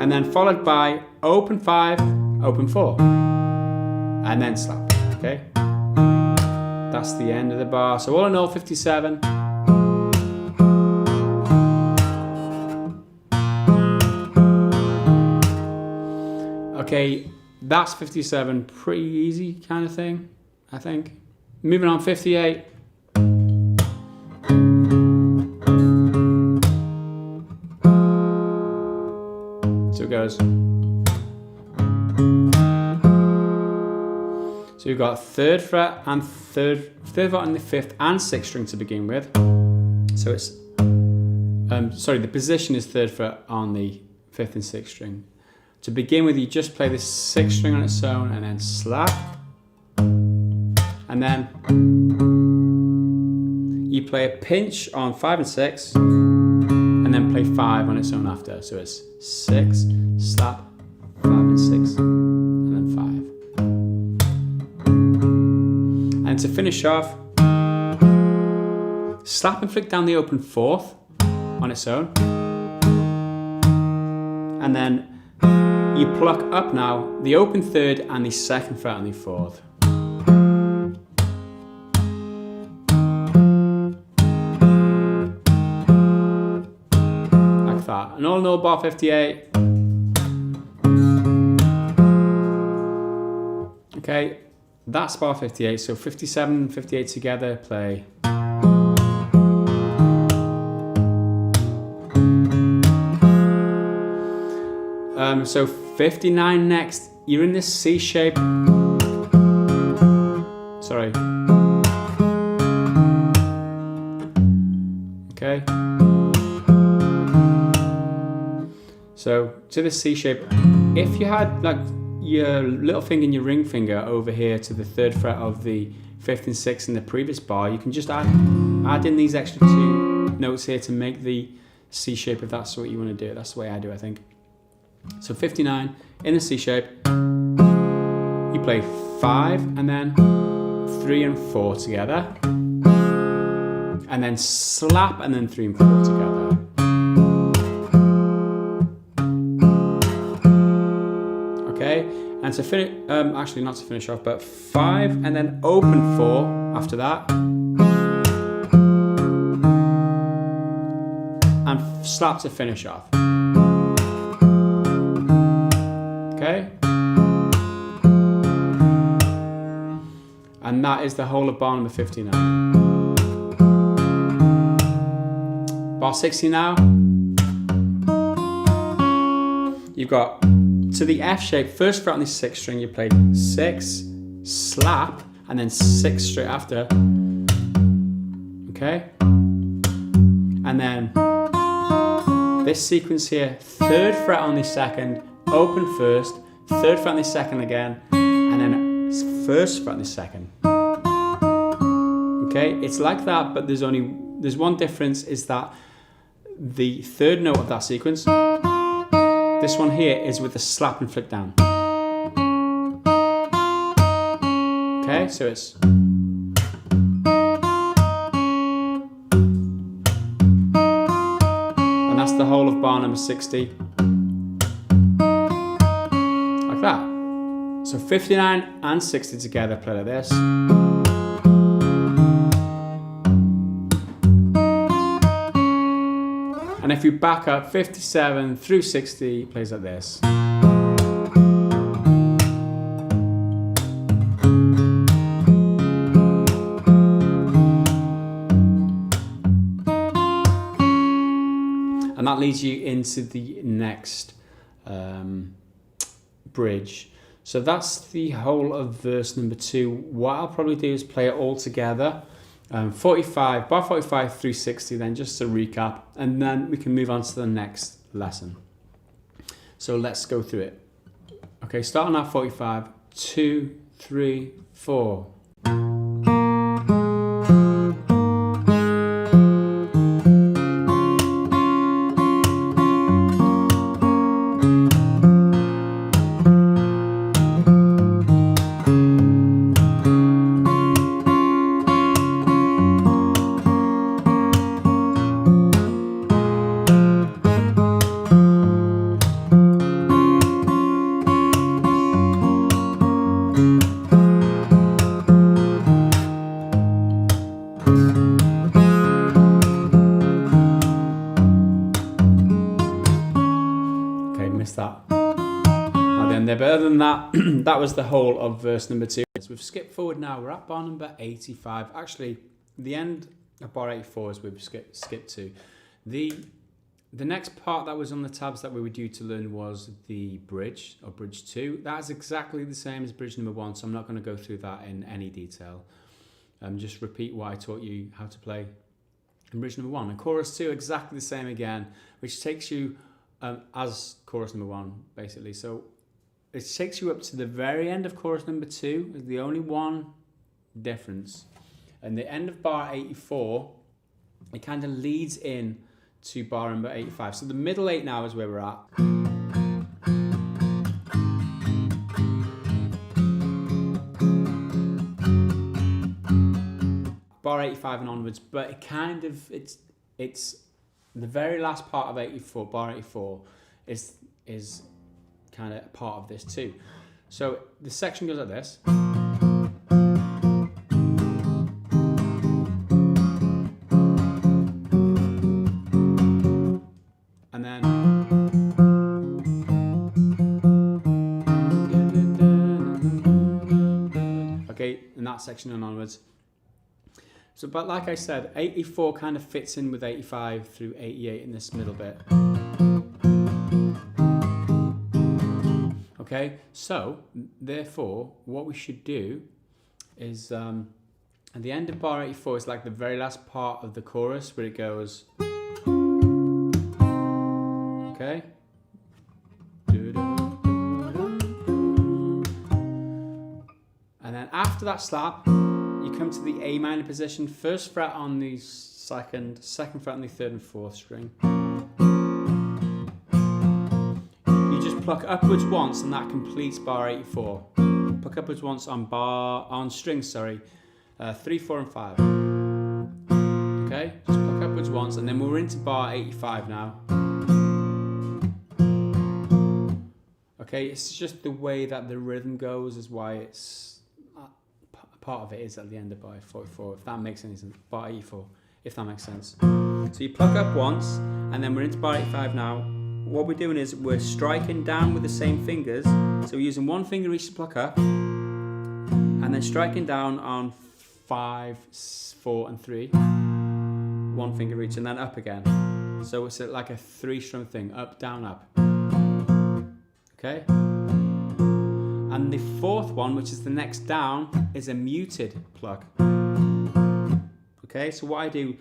And then followed by open 5, open 4. And then slap, okay? That's the end of the bar. So all in all, 57. Okay, that's 57. Pretty easy kind of thing, I think. Moving on, 58. So it goes. So you've got third fret and third fret on the fifth and sixth string to begin with. So it's, sorry, the position is third fret on the fifth and sixth string. To begin with, you just play the sixth string on its own and then slap. And then you play a pinch on 5 and 6 and then play 5 on its own after. So it's 6, slap, 5 and 6, and then 5. And to finish off, slap and flick down the open fourth on its own. And then you pluck up now the open third and the second fret on the fourth. Like that. And all in all, bar 58. Okay, that's bar 58. So 57 and 58 together play. So 59 next. You're in this C shape. Sorry. Okay. So to the C shape, if you had like your little finger and your ring finger over here to the 3rd fret of the 5th and 6th in the previous bar, you can just add in these extra 2 notes here to make the C shape if that's what you want to do. That's the way I do it, I think. So 59 in the C shape, you play 5 and then 3 and 4 together, and then slap and then 3 and 4 together. Okay, and to finish, actually not to finish off, but 5 and then open 4 after that, and slap to finish off. Okay, and that is the whole of bar number 59. Bar 60 now. You've got to the F shape, 1st fret on the 6th string, you play 6, slap, and then 6 straight after. Okay? And then this sequence here, 3rd fret on the 2nd, open 1st, 3rd fret on the 2nd again, and then 1st fret on the 2nd. Okay? It's like that, but there's one difference, is that the 3rd note of that sequence, this one here, is with the slap and flick down. Okay, so it's... And that's the whole of bar number 60. Like that. So 59 and 60 together play like this. And if you back up 57 through 60, it plays like this. And that leads you into the next bridge. So that's the whole of verse number 2. What I'll probably do is play it all together. 45, bar 45 through 60 then, just to recap, and then we can move on to the next lesson. So let's go through it. Okay, starting at 45, 2, 3, 4. That at the end there, but other than that, that was the whole of verse number 2. So we've skipped forward now, we're at bar number 85. Actually, the end of bar 84 is we've skipped to. The next part that was on the tabs that we were due to learn was the bridge, or bridge 2. That is exactly the same as bridge number 1, so I'm not going to go through that in any detail. Just repeat what I taught you how to play in bridge number 1. And chorus 2, exactly the same again, which takes you as chorus number 1, basically. So it takes you up to the very end of chorus number 2, is the only one difference. And the end of bar 84, it kind of leads in to bar number 85. So the middle 8 now is where we're at. Bar 85 and onwards, but it kind of, it's the very last part of 84, bar 84, is kind of part of this too. So the section goes like this. And then okay, in that section and onwards. So, but like I said, 84 kind of fits in with 85 through 88 in this middle bit. Okay, so therefore what we should do is at the end of bar 84 is like the very last part of the chorus where it goes, okay, and then after that slap you come to the A minor position, first fret on the second fret on the third and fourth string. Pluck upwards once and that completes bar 84. Pluck upwards once on strings, 3, 4 and 5. Okay, just pluck upwards once and then we're into bar 85 now. Okay, it's just the way that the rhythm goes is why it's part of it is at the end of bar 44, if that makes any sense. Bar 84, if that makes sense. So you pluck up once and then we're into bar 85 now. What we're doing is we're striking down with the same fingers. So we're using one finger each to pluck up and then striking down on 5, 4 and 3. One finger each and then up again. So it's like a 3-strum thing, up, down, up. Okay? And the fourth one, which is the next down, is a muted pluck. Okay, so what I do,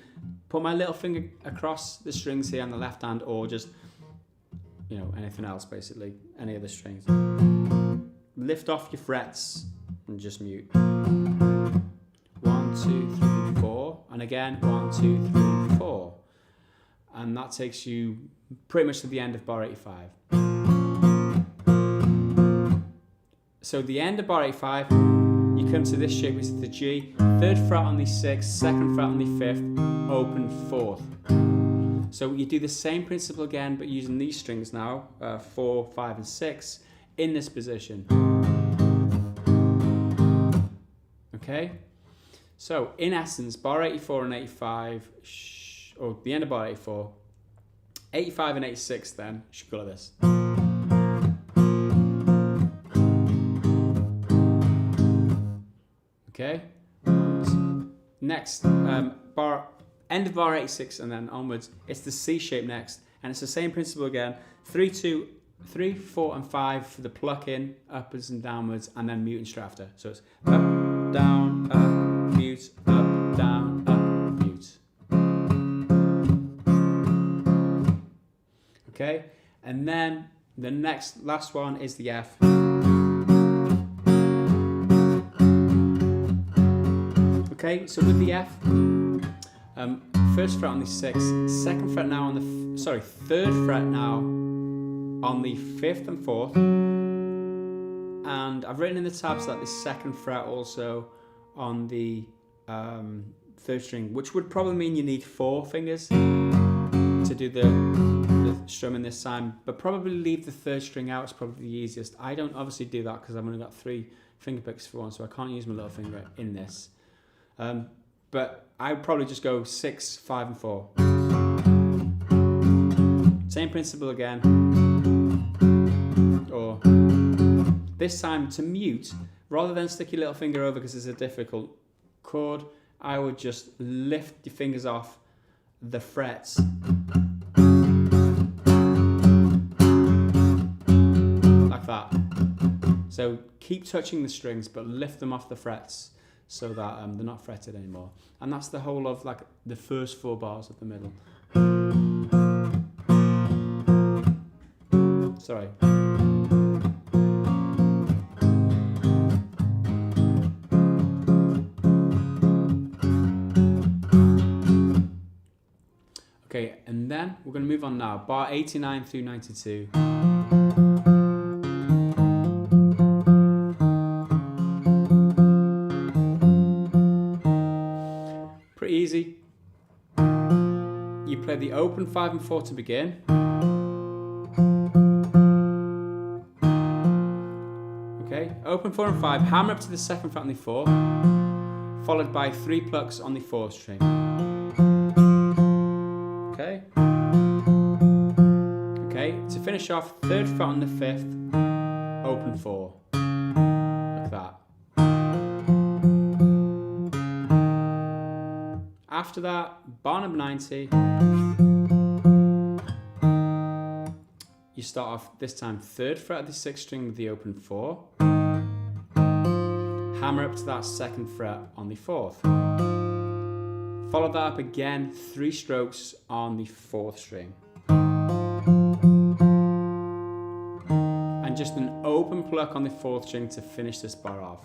put my little finger across the strings here on the left hand or just anything else basically, any of the strings. Lift off your frets and just mute. 1, 2, 3, 4, and again 1, 2, 3, 4, and that takes you pretty much to the end of bar 85. So the end of bar 85, you come to this shape, which is the G, 3rd fret on the 6th, 2nd fret on the 5th, open 4th. So you do the same principle again, but using these strings now, 4, 5, and 6, in this position. Okay? So, in essence, bar 84 and 85, or the end of bar 84, 85 and 86 then, should go like this. Okay? Next, end of bar 86 and then onwards, it's the C shape next, and it's the same principle again. 3, 4 and 5 for the pluck in, upwards and downwards, and then mute and straight after. So it's up, down, mute, up, down, mute. Okay, and then the last one is the F. Okay, so with the F, first fret on the 6th, second fret now on the, third fret now on the 5th and 4th, and I've written in the tabs that the second fret also on the 3rd string, which would probably mean you need 4 fingers to do the strumming this time, but probably leave the 3rd string out, it's probably the easiest. I don't obviously do that because I've only got 3 finger picks for one, so I can't use my little finger in this. But I would probably just go 6, 5 and 4. Same principle again. Or this time to mute, rather than stick your little finger over because it's a difficult chord, I would just lift your fingers off the frets. Like that. So keep touching the strings but lift them off the frets, so that they're not fretted anymore. And that's the whole of like the first 4 bars of the middle. Sorry. Okay, and then we're going to move on now. Bar 89 through 92. Pretty easy. You play the open 5 and 4 to begin. Okay, open 4 and 5, hammer up to the 2nd fret on the 4, followed by 3 plucks on the 4th string. Okay. Okay, to finish off, 3rd fret on the 5th, open 4. Like that. After that, bar number 90, you you start off this time 3rd fret of the 6th string with the open 4, hammer up to that 2nd fret on the 4th, follow that up again 3 strokes on the 4th string, and just an open pluck on the 4th string to finish this bar off.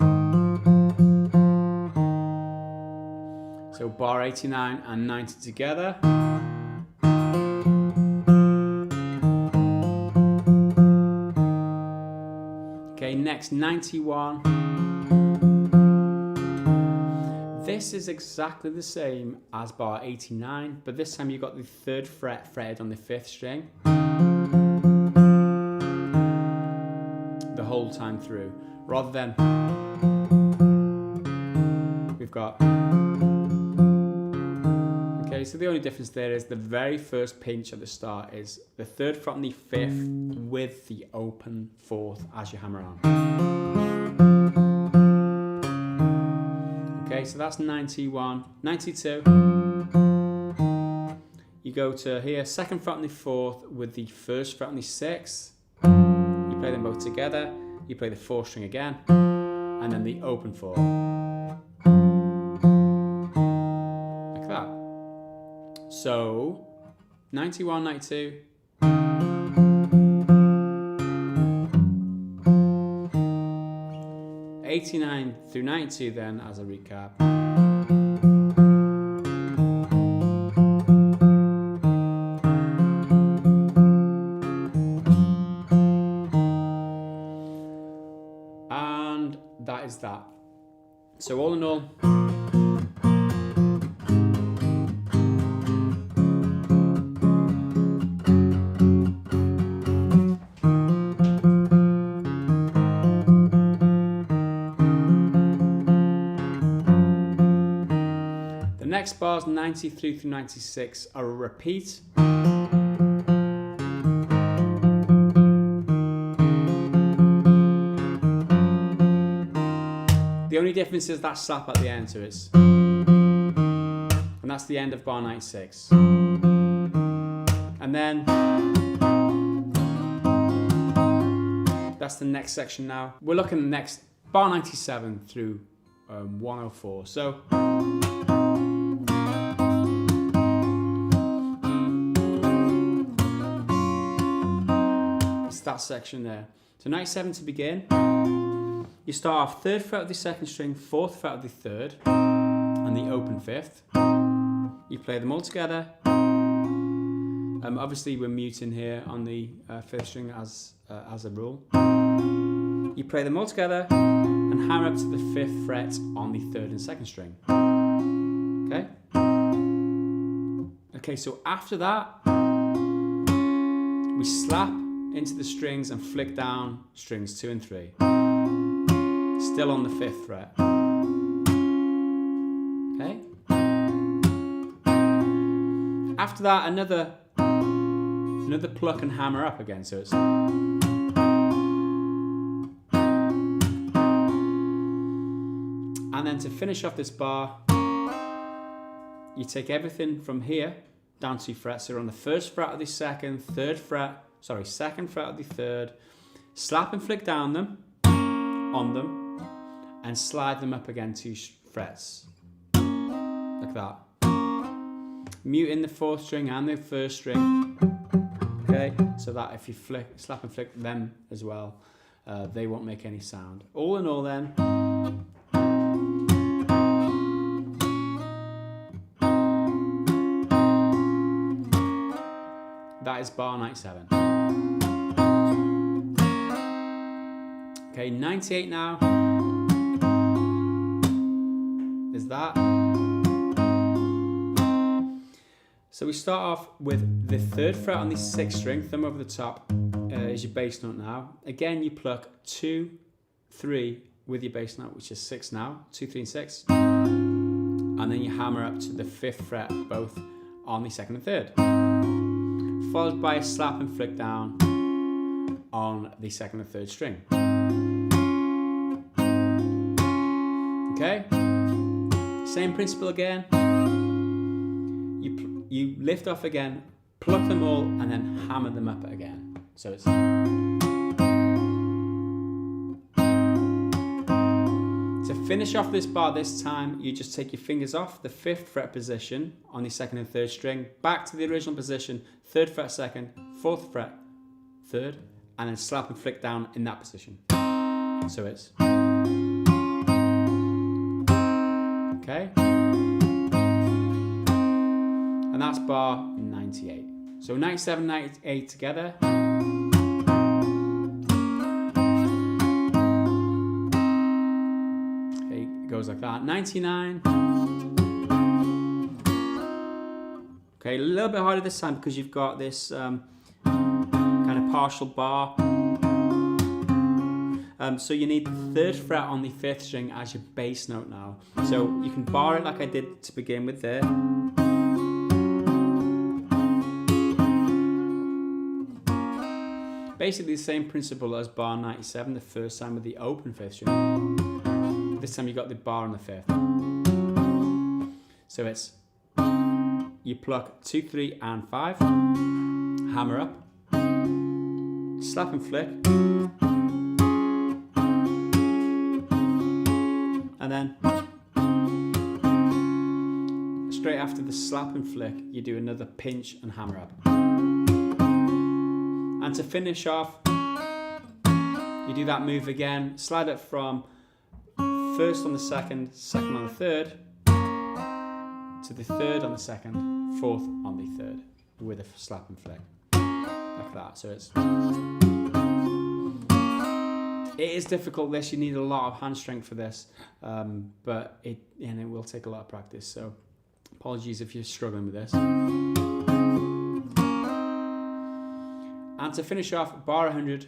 So bar 89 and 90 together. Okay, next 91. This is exactly the same as bar 89, but this time you've got the 3rd fret fretted on the 5th string the whole time through, rather than we've got. Okay, so the only difference there is the very first pinch at the start is the 3rd fret on the 5th with the open 4th as you hammer on. Okay, so that's 91. 92. You go to here, 2nd fret on the 4th with the 1st fret on the 6th. You play them both together. You play the 4th string again, and then the open 4. Like that. So, 91, 92. '89 through 92 then, as a recap. And that is that. So all in all, the next bars 93 through 96 are a repeat. The only difference is that slap at the end, so it's, and that's the end of bar 96. And then that's the next section now. We're looking at the next bar 97 through 104. So it's that section there. So 97 to begin. You start off 3rd fret of the 2nd string, 4th fret of the 3rd, and the open 5th. You play them all together. Obviously we're muting here on the 5th string as a rule. You play them all together and hammer up to the 5th fret on the 3rd and 2nd string. Okay? Okay, so after that, we slap into the strings and flick down strings 2 and 3. Still on the 5th fret. Okay? After that, another pluck and hammer up again, so it's, and then to finish off this bar, you take everything from here down 2 frets. So you're on the 1st fret of the 2nd, 2nd fret of the 3rd, slap and flick down them, on them, and slide them up again 2 frets, like that. Muting the 4th string and the 1st string, okay, so that if you slap and flick them as well, they won't make any sound. All in all then, that is bar 97. Okay, 98 now. Is that. So we start off with the 3rd fret on the 6th string, thumb over the top is your bass note now. Again, you pluck 2, 3 with your bass note, which is 6 now, 2, 3 and 6. And then you hammer up to the 5th fret, both on the 2nd and 3rd. Followed by a slap and flick down on the 2nd and 3rd string. Okay? Same principle again. You lift off again, pluck them all, and then hammer them up again. So it's... To finish off this bar this time, you just take your fingers off the 5th fret position on the 2nd and 3rd string, back to the original position, 3rd fret 2nd, 4th fret 3rd, and then slap and flick down in that position. So it's... Okay? And that's bar 98. So 97, 98 together. Goes like that. 99. Okay, a little bit harder this time because you've got this kind of partial bar. So you need the 3rd fret on the 5th string as your bass note now. So you can bar it like I did to begin with there. Basically the same principle as bar 97 the first time with the open 5th string. This time you got the bar on the 5th. So it's, you pluck 2, 3 and 5, hammer up, slap and flick, and then straight after the slap and flick you do another pinch and hammer up. And to finish off you do that move again, slide it from 1st on the 2nd, 2nd on the 3rd, to the 3rd on the 2nd, 4th on the 3rd, with a slap and flick, like that. So it is difficult. This, you need a lot of hand strength for this, but it will take a lot of practice. So apologies if you're struggling with this. And to finish off, bar 100.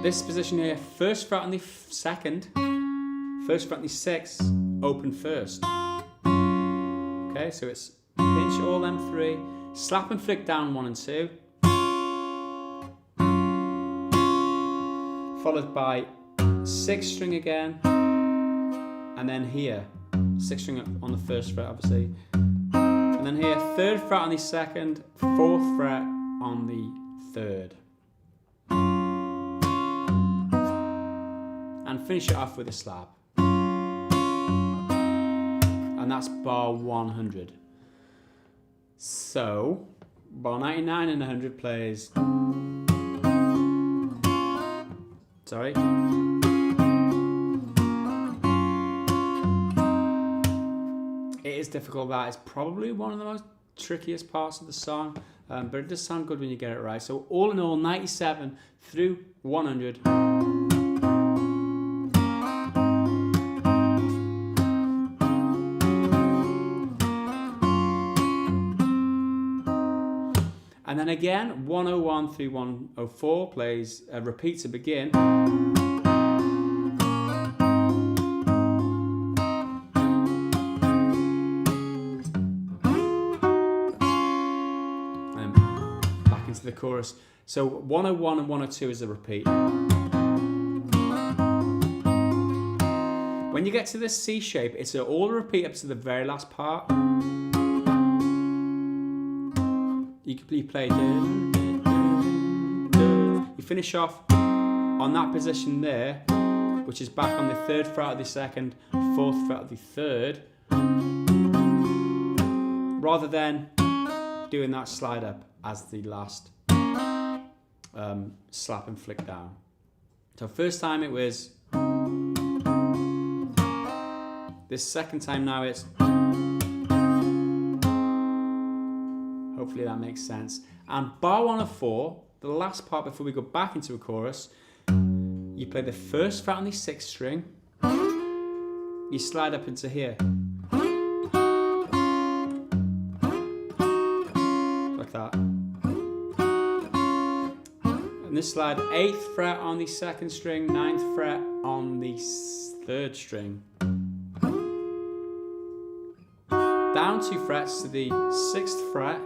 This position here, 1st fret on the 2nd, 1st fret on the 6th, open 1st. Okay, so it's pinch all them 3, slap and flick down 1 and 2, followed by 6th string again, and then here, 6th string on the 1st fret obviously, and then here 3rd fret on the 2nd, 4th fret on the 3rd. And finish it off with a slap. And that's bar 100. So, bar 99 and 100 plays... Sorry. It is difficult. That is probably one of the most trickiest parts of the song. But it does sound good when you get it right. So all in all, 97 through 100. And then again, 101 through 104 plays a repeat to begin. And back into the chorus. So 101 and 102 is a repeat. When you get to this C shape, it's all a repeat up to the very last part. You play, you finish off on that position there, which is back on the 3rd fret of the 2nd, 4th fret of the 3rd, rather than doing that slide up as the last slap and flick down. So first time it was, this second time now it's, hopefully that makes sense. And bar 104, the last part before we go back into a chorus, you play the 1st fret on the 6th string, you slide up into here, like that. And this slide, 8th fret on the 2nd string, 9th fret on the 3rd string. Down 2 frets to the 6th fret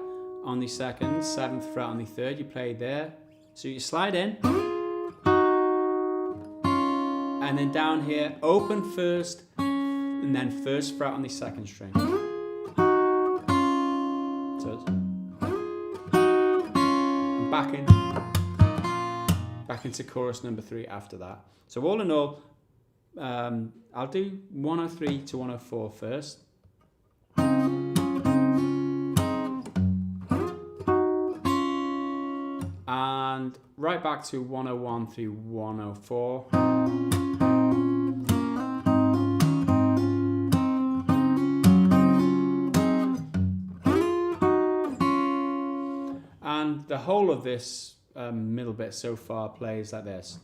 on the 2nd, 7th fret on the 3rd, you play there. So you slide in, and then down here, open 1st, and and then first fret on the second string. So it's, and back into chorus number 3 after that. So all in all, I'll do 103 to 104 first. And right back to 101 through 104. And the whole of this middle bit so far plays like this.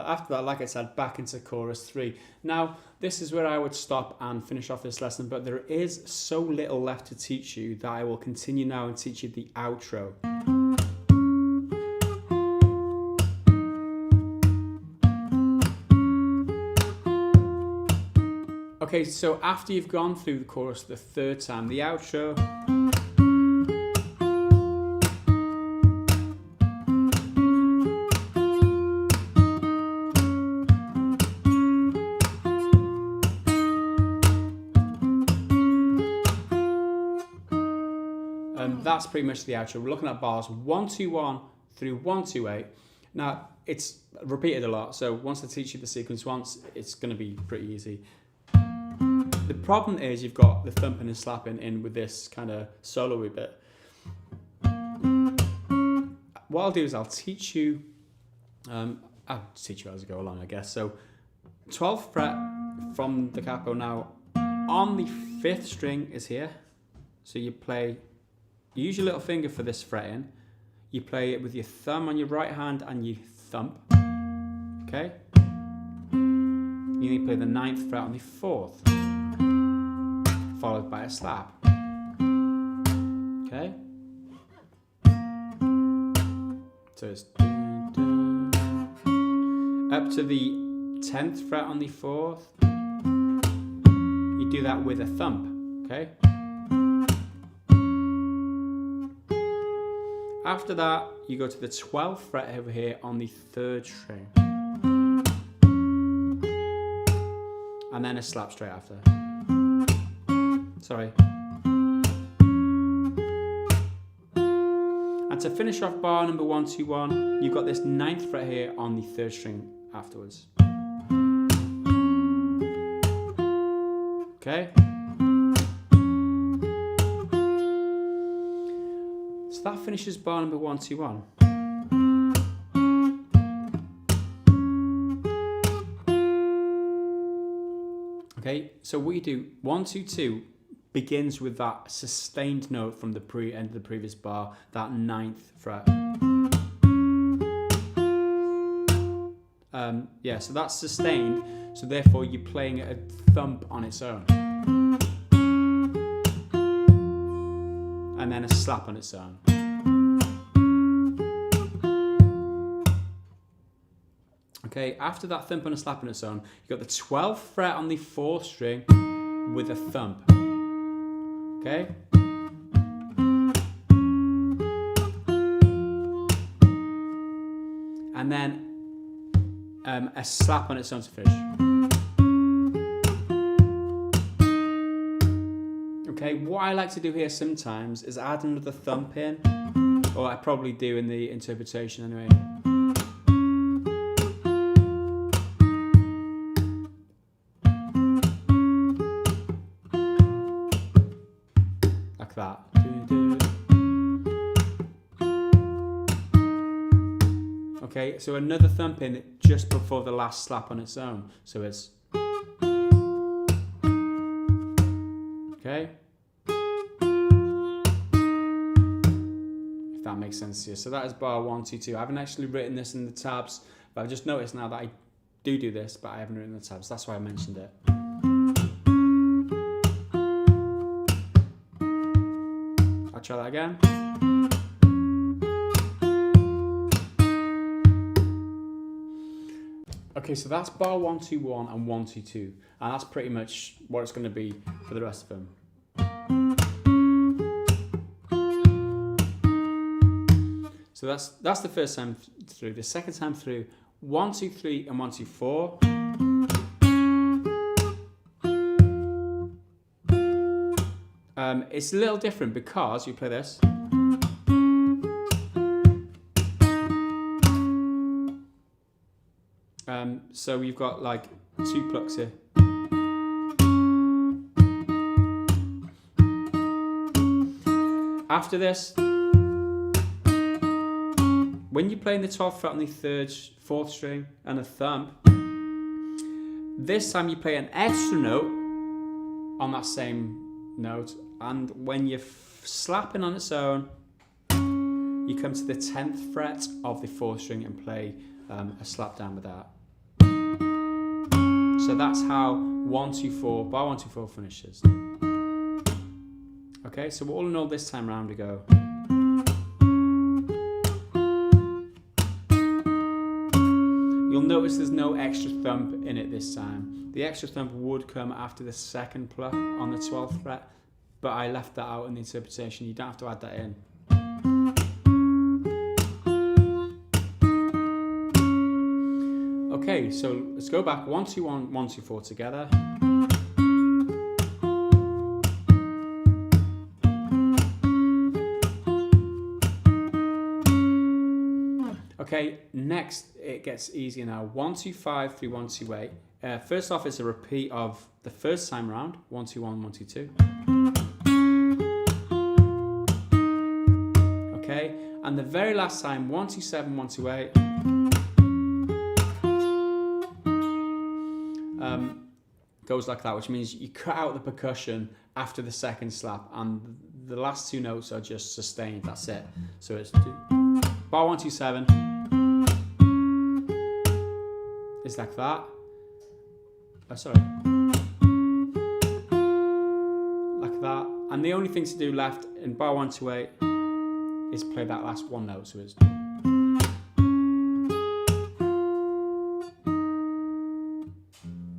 After that, like I said, back into chorus 3. Now, this is where I would stop and finish off this lesson, but there is so little left to teach you that I will continue now and teach you the outro. Okay, so after you've gone through the chorus the 3rd time, the outro. That's pretty much the outro. We're looking at bars 121 through 128. Now, it's repeated a lot, so once I teach you the sequence once, it's going to be pretty easy. The problem is you've got the thumping and slapping in with this kind of solo-y bit. What I'll do is I'll teach you as I go along, I guess. So 12th fret from the capo now. On the 5th string is here. So you use your little finger for this fretting. You play it with your thumb on your right hand and you thump. Okay? You then play the 9th fret on the 4th, followed by a slap. Okay? So it's up to the 10th fret on the 4th. You do that with a thump. Okay? After that, you go to the 12th fret over here on the 3rd string. And then a slap straight after. Sorry. And to finish off bar number 121, you've got this 9th fret here on the 3rd string afterwards. Okay? So that finishes bar number 121. Okay, so what you do, 122 begins with that sustained note from the end of the previous bar, that 9th fret. Yeah, so that's sustained, so therefore you're playing a thump on its own. And then a slap on its own. Okay, after that thump and a slap on its own, you've got the 12th fret on the 4th string with a thump. Okay? And then a slap on its own to finish. Okay, what I like to do here sometimes is add another thump in, or I probably do in the interpretation anyway. Like that. Okay, so another thump in just before the last slap on its own. So it's... Okay? makes sense to you. So that is bar 1, 2, 2. I haven't actually written this in the tabs, but I've just noticed now that I do this, but I haven't written the tabs. That's why I mentioned it. I'll try that again. Okay, so that's bar 1, 2, 1 and 1, 2, 2. And that's pretty much what it's going to be for the rest of them. So that's the first time through. The second time through, 1, 2, 3 and 1, 2, 4. It's a little different because you play this. So you've got like 2 plucks here. After this, when you're playing the 12th fret on the 3rd, 4th string and a thumb, this time you play an extra note on that same note, and when you're slapping on its own, you come to the 10th fret of the 4th string and play a slap down with that. So that's how 1, 2, 4, bar 1, 2, 4 finishes. Okay, so all in all this time round we go. You'll notice there's no extra thump in it this time. The extra thump would come after the second pluck on the 12th fret, but I left that out in the interpretation. You don't have to add that in. Okay, so let's go back 1, 2, 1, 1, 2, 4 together. Okay, next it gets easier now. 1, 2, 5, 3, 1, 2, 8. First off, it's a repeat of the first time round. 1, 2, 1, 1, 2, 2. Okay, and the very last time, 1, 2, 7, 1, 2, 8. Goes like that, which means you cut out the percussion after the second slap, and the last 2 notes are just sustained. That's it. So it's bar 1, 2, 7. It's like that. Oh, sorry. Like that. And the only thing to do left in bar 1, 2, 8 is play that last 1 note. So it's.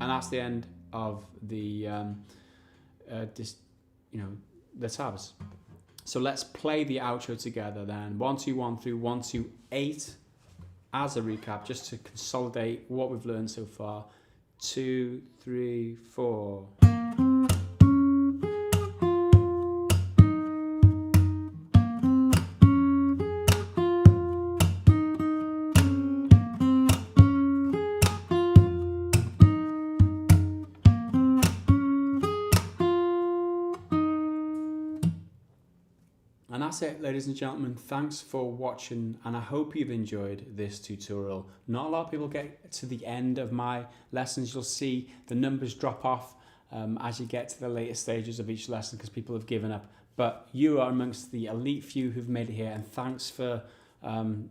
And that's the end of the the tabs. So let's play the outro together then. 1, 2, 1 through 1, 2, 8 as a recap, just to consolidate what we've learned so far. 2, 3, 4. And that's it, ladies and gentlemen. Thanks for watching, and I hope you've enjoyed this tutorial. Not a lot of people get to the end of my lessons. You'll see the numbers drop off as you get to the later stages of each lesson because people have given up. But you are amongst the elite few who've made it here, and thanks for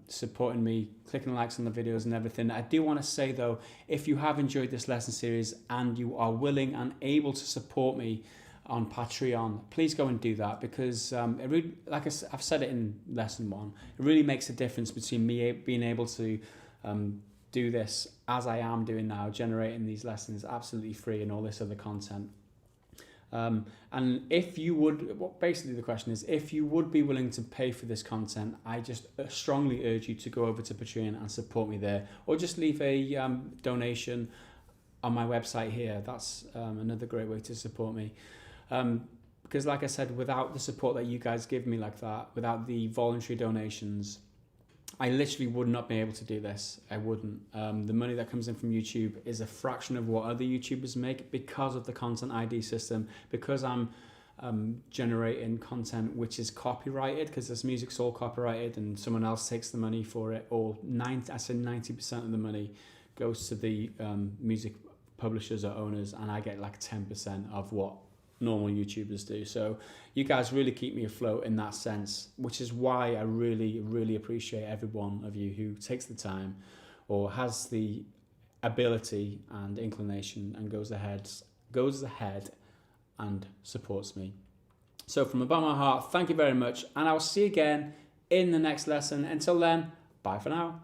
supporting me, clicking likes on the videos and everything. I do want to say though, if you have enjoyed this lesson series and you are willing and able to support me on Patreon, please go and do that, because it really, like I've said it in lesson 1, it really makes a difference between me being able to do this as I am doing now, generating these lessons absolutely free and all this other content. And if you would, basically the question is, if you would be willing to pay for this content, I just strongly urge you to go over to Patreon and support me there, or just leave a donation on my website here. That's another great way to support me. Because like I said, without the support that you guys give me like that, without the voluntary donations, I literally would not be able to do this. I wouldn't. The money that comes in from YouTube is a fraction of what other YouTubers make because of the content ID system, because I'm generating content which is copyrighted, because this music's all copyrighted and someone else takes the money for it. Or 90% of the money goes to the music publishers or owners, and I get like 10% of what normal YouTubers do. So you guys really keep me afloat in that sense, which is why I really, really appreciate every one of you who takes the time or has the ability and inclination and goes ahead and supports me. So from the bottom of my heart, thank you very much, and I'll see you again in the next lesson. Until then, bye for now.